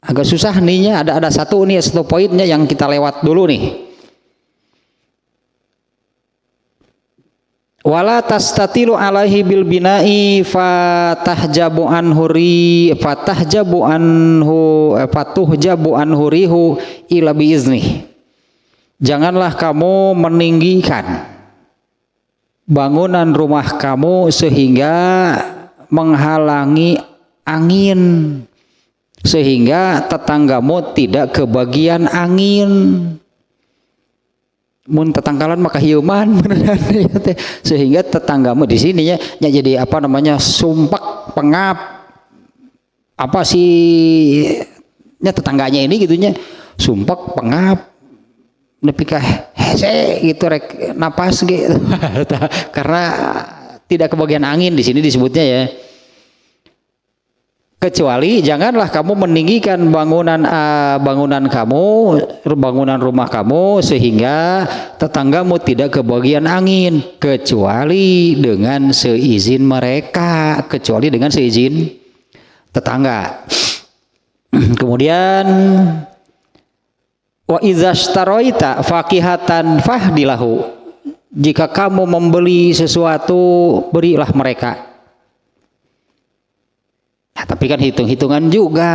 Agak susah nih ada satu poinnya yang kita lewat dulu nih. Wala tastatilu alaihi bil bina'i fatuhjabu anhu rihu ila biizni. Janganlah kamu meninggikan bangunan rumah kamu sehingga menghalangi angin. Sehingga tetanggamu tidak kebagian angin. Mun tetanggalan maka hieuman sehingga tetanggamu di sini ya jadi apa namanya sumpak pengap apa sih ya tetangganya ini gitunya sumpak pengap nepi ka hese gitu rek napas gitu karena tidak kebagian angin di sini disebutnya ya. Kecuali janganlah kamu meninggikan bangunan rumah kamu sehingga tetanggamu tidak kebagian angin kecuali dengan seizin mereka, kecuali dengan seizin tetangga. Kemudian wa izashtaroita fakihatan fahdilahu. Jika kamu membeli sesuatu berilah mereka. Ya, tapi kan hitung-hitungan juga.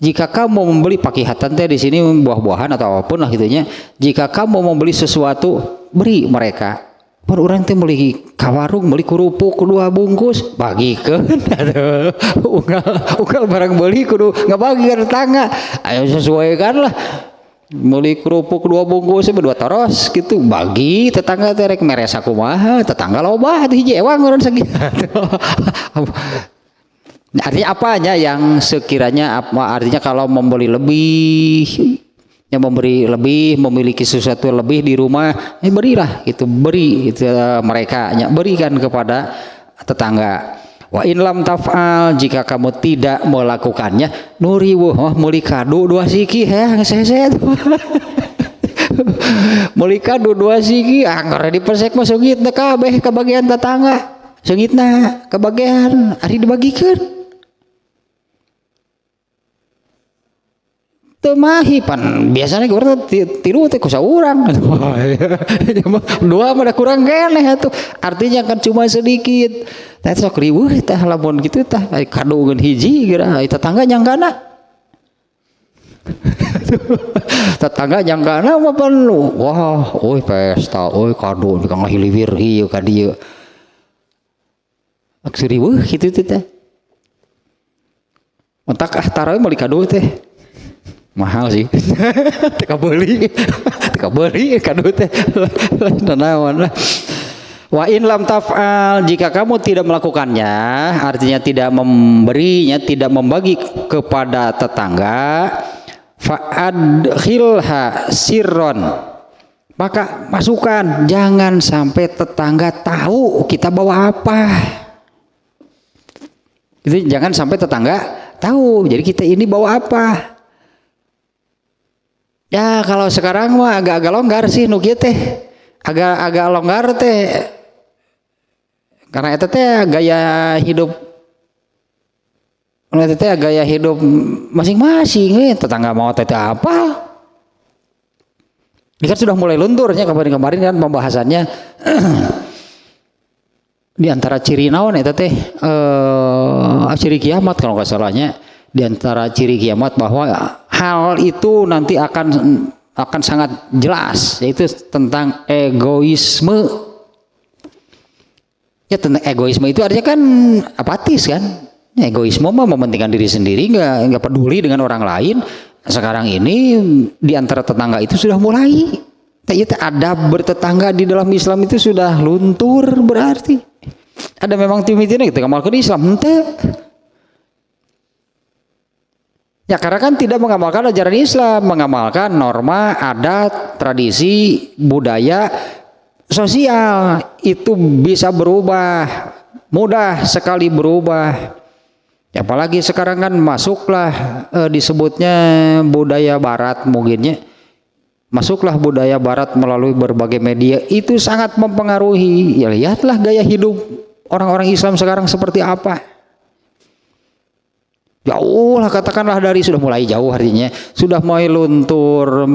Jika kamu membeli pakihatan teh di sini buah-buahan atau apapun lah gitunya. Jika kamu membeli sesuatu, beri mereka. Per orang teh beli ka warung, beli kerupuk 2 bungkus, bagikeun atuh. Unggal barang beli kudu ngabagi ka tetangga. Ayo sesuaikan lah. Beli kerupuk 2 bungkus 2 toros gitu bagi tetangga teh rek meresa kumaha tetangga loba atuh hiji ewang urang sakitu Nah, artinya apanya yang sekiranya apa artinya kalau membeli lebih, yang memberi lebih, memiliki sesuatu lebih di rumah, berilah gitu, beri itu mereka, berikan kepada tetangga. Wa in lam taf'al, jika kamu tidak melakukannya, nuri wah meuli kado dua siki ya ngeseset. Meuli kado dua siki anggar dipesek mah seungitna kabeh ka bagian tetangga. Seungitna ka bagian ari dibagikeun. Temahi pan biasanya gue tiru teh ku saurang dua mah kurang keneh atuh artinya kan cuma sedikit teh sok riweuh tah lamun kitu tah kadogeun hiji geura tetangga nyanggana tetangga nyanggana mah pan wah euy pesta euy kado kang hiliwir ieu ka dieu ak riweuh kitu teh otak taroe meuli kado teh mahal sih. Teka beli kado teh nanaon lah. Wa in lam taf'al, jika kamu tidak melakukannya, artinya tidak memberinya, tidak membagi kepada tetangga, fa'adkhilha sirron, maka masukkan, jangan sampai tetangga tahu kita bawa apa. Itu jangan sampai tetangga tahu. Jadi kita ini bawa apa. Ya kalau sekarang mah agak-agak longgar sih nu kieu teh. Agak longgar teh. Karena eta teh gaya hidup masing-masing tetangga mau teh apa. Ini kan sudah mulai lunturnya kemarin kan pembahasannya di antara ciri naon eta teh ciri kiamat kalau enggak salahnya. Di antara ciri kiamat bahwa hal itu nanti akan sangat jelas, yaitu tentang egoisme. Ya tentang egoisme itu artinya kan apatis kan? Egoisme mah mementingkan diri sendiri, nggak peduli dengan orang lain. Sekarang ini di antara tetangga itu sudah mulai. Adab bertetangga di dalam Islam itu sudah luntur berarti. Ada memang tim-timnya gitu ngamalkan Islam henteu. Ya karena kan tidak mengamalkan ajaran Islam, mengamalkan norma, adat, tradisi, budaya, sosial itu bisa berubah, mudah sekali berubah. Ya, apalagi sekarang kan masuklah disebutnya budaya Barat mungkinnya, masuklah budaya Barat melalui berbagai media itu sangat mempengaruhi. Ya lihatlah gaya hidup orang-orang Islam sekarang seperti apa. Jauh lah katakanlah dari sudah mulai jauh artinya sudah mulai luntur,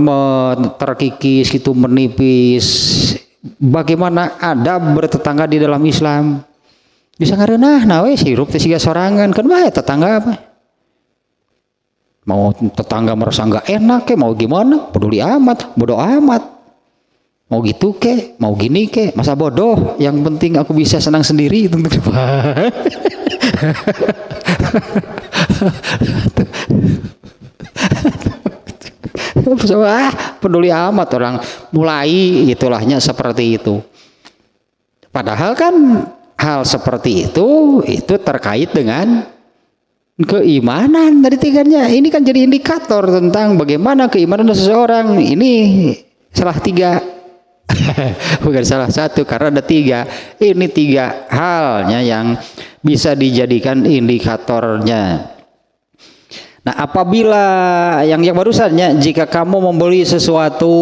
terkikis gitu menipis. Bagaimana adab bertetangga di dalam Islam? Bisa ngareunah nah we hirup teh siga sorangan kan bae tetangga apa? Mau tetangga merasa enggak enak ke mau gimana? Peduli amat, bodoh amat. Mau gitu ke, mau gini ke, masa bodoh. Yang penting aku bisa senang sendiri tentu. Peduli amat orang mulai itulahnya seperti itu. Padahal kan hal seperti itu terkait dengan keimanan dari tiganya. Ini kan jadi indikator tentang bagaimana keimanan seseorang. Ini salah tiga. Bukan salah satu karena ada tiga. Ini tiga halnya yang bisa dijadikan indikatornya. Nah apabila yang barusannya jika kamu membeli sesuatu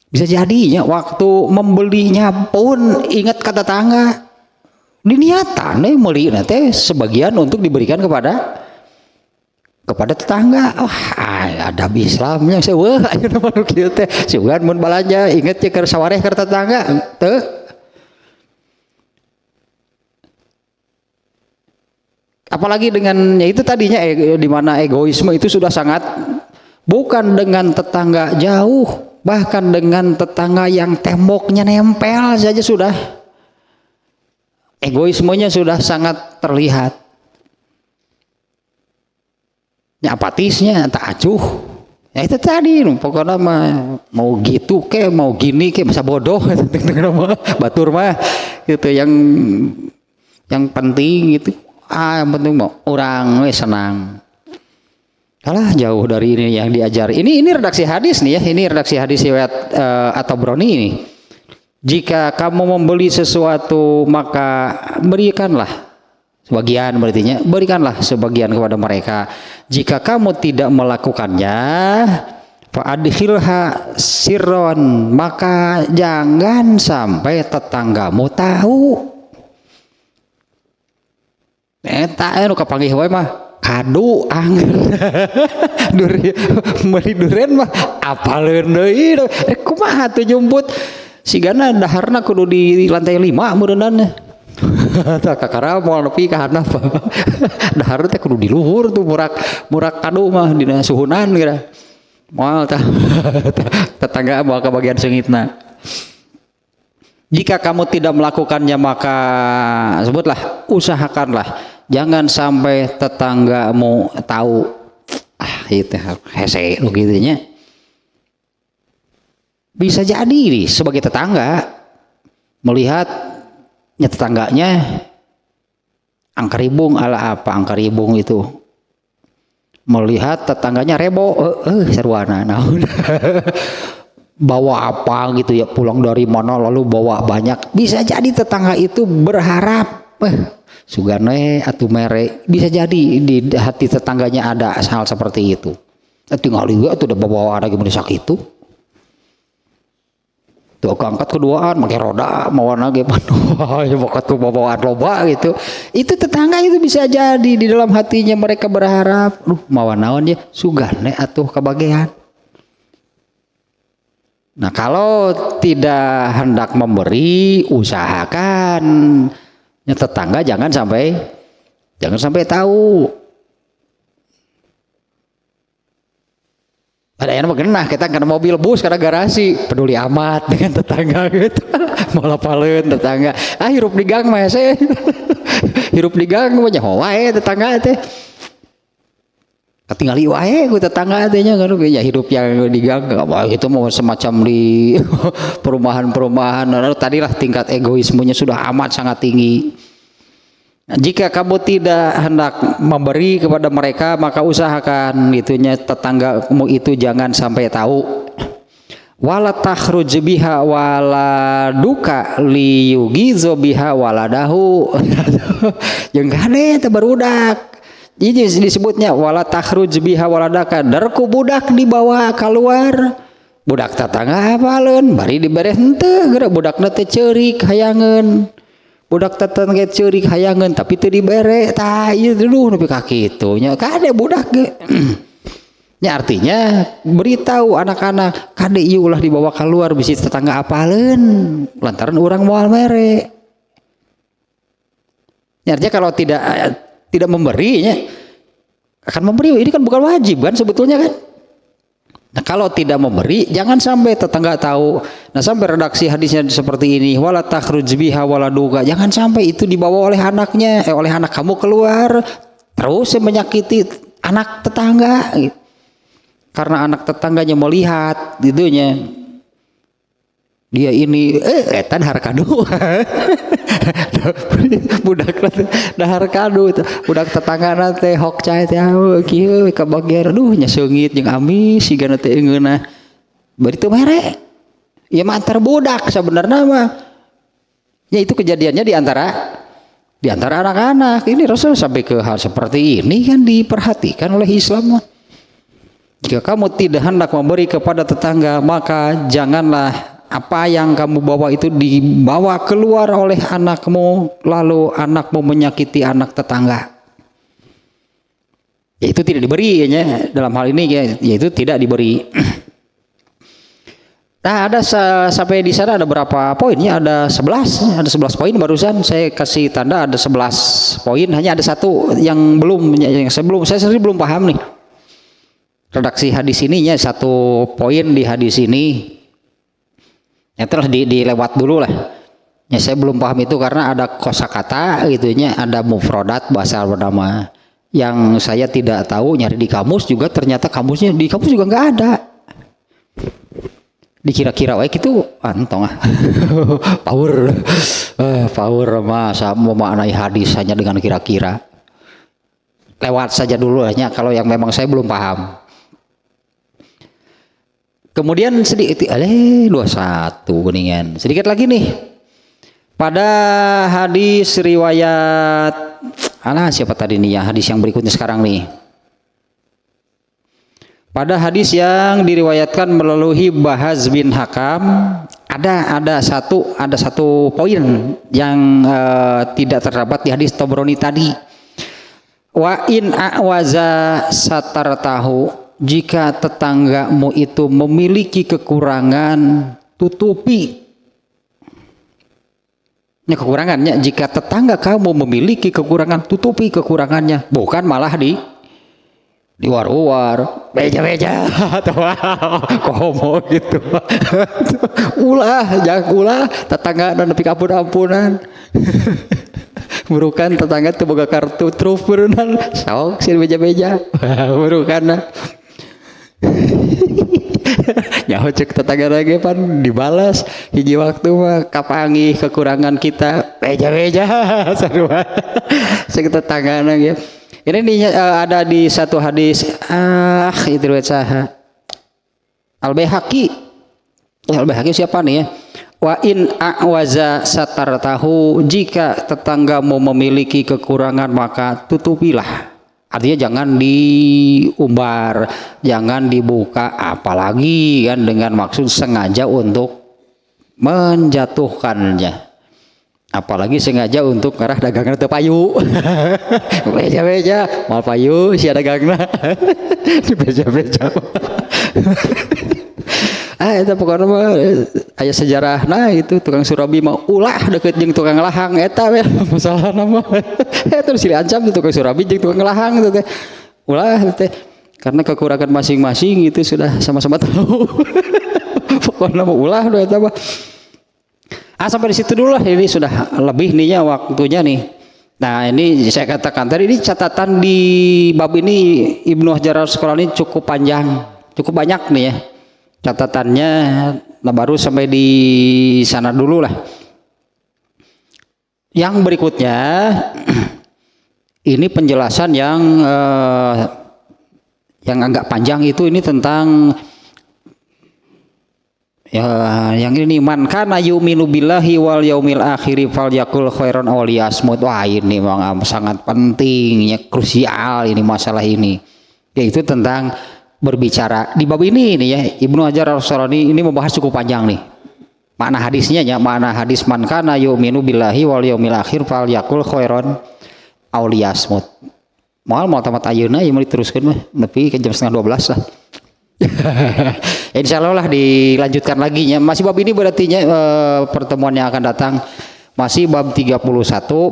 bisa jadinya waktu membelinya pun ingat kata tetangga diniatan meuli nanti sebagian untuk diberikan kepada tetangga. Ada Islamnya wah ayo nu kieu teh sugan mun balanja inget ya keur sawareh keur tetangga teu. Apalagi dengan ya itu tadinya di mana egoisme itu sudah sangat bukan dengan tetangga jauh, bahkan dengan tetangga yang temboknya nempel saja sudah egoismenya sudah sangat terlihat. Ya apatisnya tak acuh. Ya itu tadi pokoknya mah mau gitu ke mau gini ke masa bodoh batur mah gitu yang penting gitu. Yang penting mau orang senang. Kalah jauh dari ini yang diajar. Ini redaksi hadis nih ya. Ini redaksi hadis riwayat atau Broni ini. Jika kamu membeli sesuatu maka berikanlah sebagian, berarti berikanlah sebagian kepada mereka. Jika kamu tidak melakukannya, fa'adkhilha sirron, maka jangan sampai tetanggamu tahu. Eta anu kapanggih wae mah kado angin meuli duren mah apaleun deui kumaha teu nyumput sigana daharna kudu di lantai 5 meureunana tah kakara moal nepi ka handap dahar teh kudu di luhur tuh murak kado mah dina suhunan kira moal tah tetangga moal ka bagian seungitna. Jika kamu tidak melakukannya maka sebutlah usahakanlah jangan sampai tetanggamu tahu. Itu hese gitu nya. Bisa jadi nih sebagai tetangga melihatnya tetangganya angkaribung ala apa angkaribung itu melihat tetangganya rebo sarwana naon bawa apa gitu ya pulang dari mana lalu bawa banyak, bisa jadi tetangga itu berharap sugane atuh mere, bisa jadi di hati tetangganya ada hal seperti itu. Tinggal juga tuh udah bawa ada gimana sakit itu tuh keangkat keduaan pakai roda mawana ge ya bakat ku bawaan loba gitu. Itu tetangga itu bisa jadi di dalam hatinya mereka berharap mawan naon ya sugane atuh kabagean. Nah kalau tidak hendak memberi usahakan ya tetangga jangan sampai tahu. Ada yang genah kita kena mobil bus karena garasi peduli amat dengan tetangga gitu malah paleun tetangga hirup di gang mah saya hirup di gang mah nyaho wae tetangga teh ketinggali wae ku tetangga teh nya kan ya hidup yang di gang itu mau semacam di perumahan tadilah tingkat egoismenya sudah amat sangat tinggi. Jika kamu tidak hendak memberi kepada mereka maka usahakan itunya tetanggamu itu jangan sampai tahu. Wala takhruj biha wala duka liyugizo biha waladahu jeung kade teh barudak. Ini disebutnya wala takhruj biha waladaka darku budak dibawa keluar. Budak tetangga apaleun bari dibere henteu geura budakna teh ceurik hayangeun. Budak tetangga ceurik hayangan tapi teu dibere tah ieu dulu nepi ka kitu nya kade budak ge nya artinya beritahu anak-anak kade ieu ulah dibawa keluar bisi tetangga apaleun lantaran urang moal mere nya artinya kalau tidak memberi nya akan memberi ini kan bukan wajib kan sebetulnya kan. Nah kalau tidak memberi jangan sampai tetangga tahu. Nah sampai redaksi hadisnya seperti ini wala takhruj biha wala duga, jangan sampai itu dibawa oleh anaknya oleh anak kamu keluar terus menyakiti anak tetangga gitu. Karena anak tetangganya melihat gitunya dia ini eta dahar kado budak dahar kado itu budak tetangga teh hok cai teh kieu kabagian nya seungit jeung amis sigana teh eungeunna bari teu mere ya mah antar budak sebenarnya mah ya itu kejadiannya di antara anak-anak ini Rasul sampai ke hal seperti ini kan diperhatikan oleh Islam mah. Jika kamu tidak hendak memberi kepada tetangga maka janganlah apa yang kamu bawa itu dibawa keluar oleh anakmu lalu anakmu menyakiti anak tetangga. Ya itu tidak diberi ya dalam hal ini ya itu tidak diberi. Nah ada sampai di sana ada berapa poinnya ada 11 poin barusan saya kasih tanda ada 11 poin hanya ada satu yang belum yang saya sendiri belum paham nih. Redaksi hadis ininya satu poin di hadis ini yang telah dilewat dulu lah. Ya saya belum paham itu karena ada kosakata gitunya, ada mufradat bahasa Arab nama yang saya tidak tahu nyari di kamus juga ternyata kamusnya di kamus juga nggak ada. dikira-kira wae gitu antong ah. Power. Power masa memaknai hadis hanya dengan kira-kira. Lewat saja dulu hanya kalau yang memang saya belum paham. Kemudian sedikit 21 kuningan. Sedikit lagi nih. Pada hadis riwayat siapa tadi nih ya, hadis yang berikutnya sekarang nih. Pada hadis yang diriwayatkan melalui Bahaz bin Hakam ada satu poin yang tidak terdapat di hadis Tabrani tadi. Wa in a'waza satartahu, jika tetanggamu itu memiliki kekurangan, tutupi. Ini kekurangannya, jika tetangga kamu memiliki kekurangan, tutupi kekurangannya, bukan malah di war-war, beja-beja atau komo gitu. Ulah tetangga dan nepi ampun-ampunan. Burukan tetangga teu boga kartu truf berenang sok sieun beja-beja. Burukan nyaho cek tetangga lagi pan dibalas hiji waktu mah kapanggih kekurangan kita beja-beja sarua cek tetangga ge. Ini ada di satu hadis itu riwayat saha Al-Baihaqi. Al-Baihaqi siapa nih ya? Wa in a'waza satartahu, jika tetanggamu memiliki kekurangan maka tutupilah. Artinya jangan diumbar, jangan dibuka, apalagi kan dengan maksud sengaja untuk menjatuhkannya. Apalagi sengaja untuk ngarah dagangan teu payu. Beja-beja mal payu sia dagangna. Di beja-beja. Eta pokoknya mah aya sejarahna itu tukang surabi mah ulah deket jeung tukang lahang eta we masalahna mah. Terus silih ancam tukang surabi jeung tukang lahang itu teh. Ulah teh karena kekurangan masing-masing itu sudah sama-sama tahu. Pokoknya mah ulah eta mah. Sampai di situ dulu lah, ini sudah lebih nih ya waktunya nih. Nah ini saya katakan tadi, ini catatan di bab ini Ibnu Hajar Al-Asqalani cukup panjang, cukup banyak nih ya catatannya. Nah baru sampai di sana dulu lah. Yang berikutnya ini penjelasan yang agak panjang itu, ini tentang ya, yang ini man kana yu'minu billahi wal yaumil akhir falyakul khairan aw liyasmut. Wah ini memang sangat penting ya, krusial ini masalah ini, yaitu tentang berbicara di bab ini ya. Ibnu Hajar Al-Asqalani ini membahas cukup panjang nih makna hadisnya ya. Makna hadis man kana yu'minu billahi wal yaumil akhir falyakul khairan aw liyasmut. Moal tamat ayeuna ieu diteruskeun mah nepi ke jam 11:30 lah. Insya Allah lah dilanjutkan lagi ya. Masih bab ini berarti pertemuan yang akan datang masih bab 31,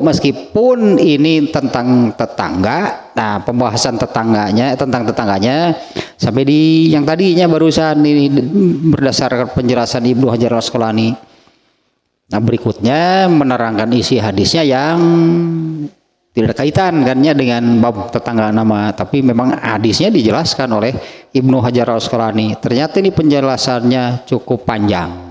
meskipun ini tentang tetangga. Nah pembahasan tentang tetangganya sampai di yang tadinya barusan ini berdasarkan penjelasan Ibnu Hajar Al-Asqalani. Nah berikutnya menerangkan isi hadisnya yang tidak ada kaitan kannya dengan bab tetangga nama, tapi memang hadisnya dijelaskan oleh Ibnu Hajar Al-Asqalani. Ternyata ini penjelasannya cukup panjang.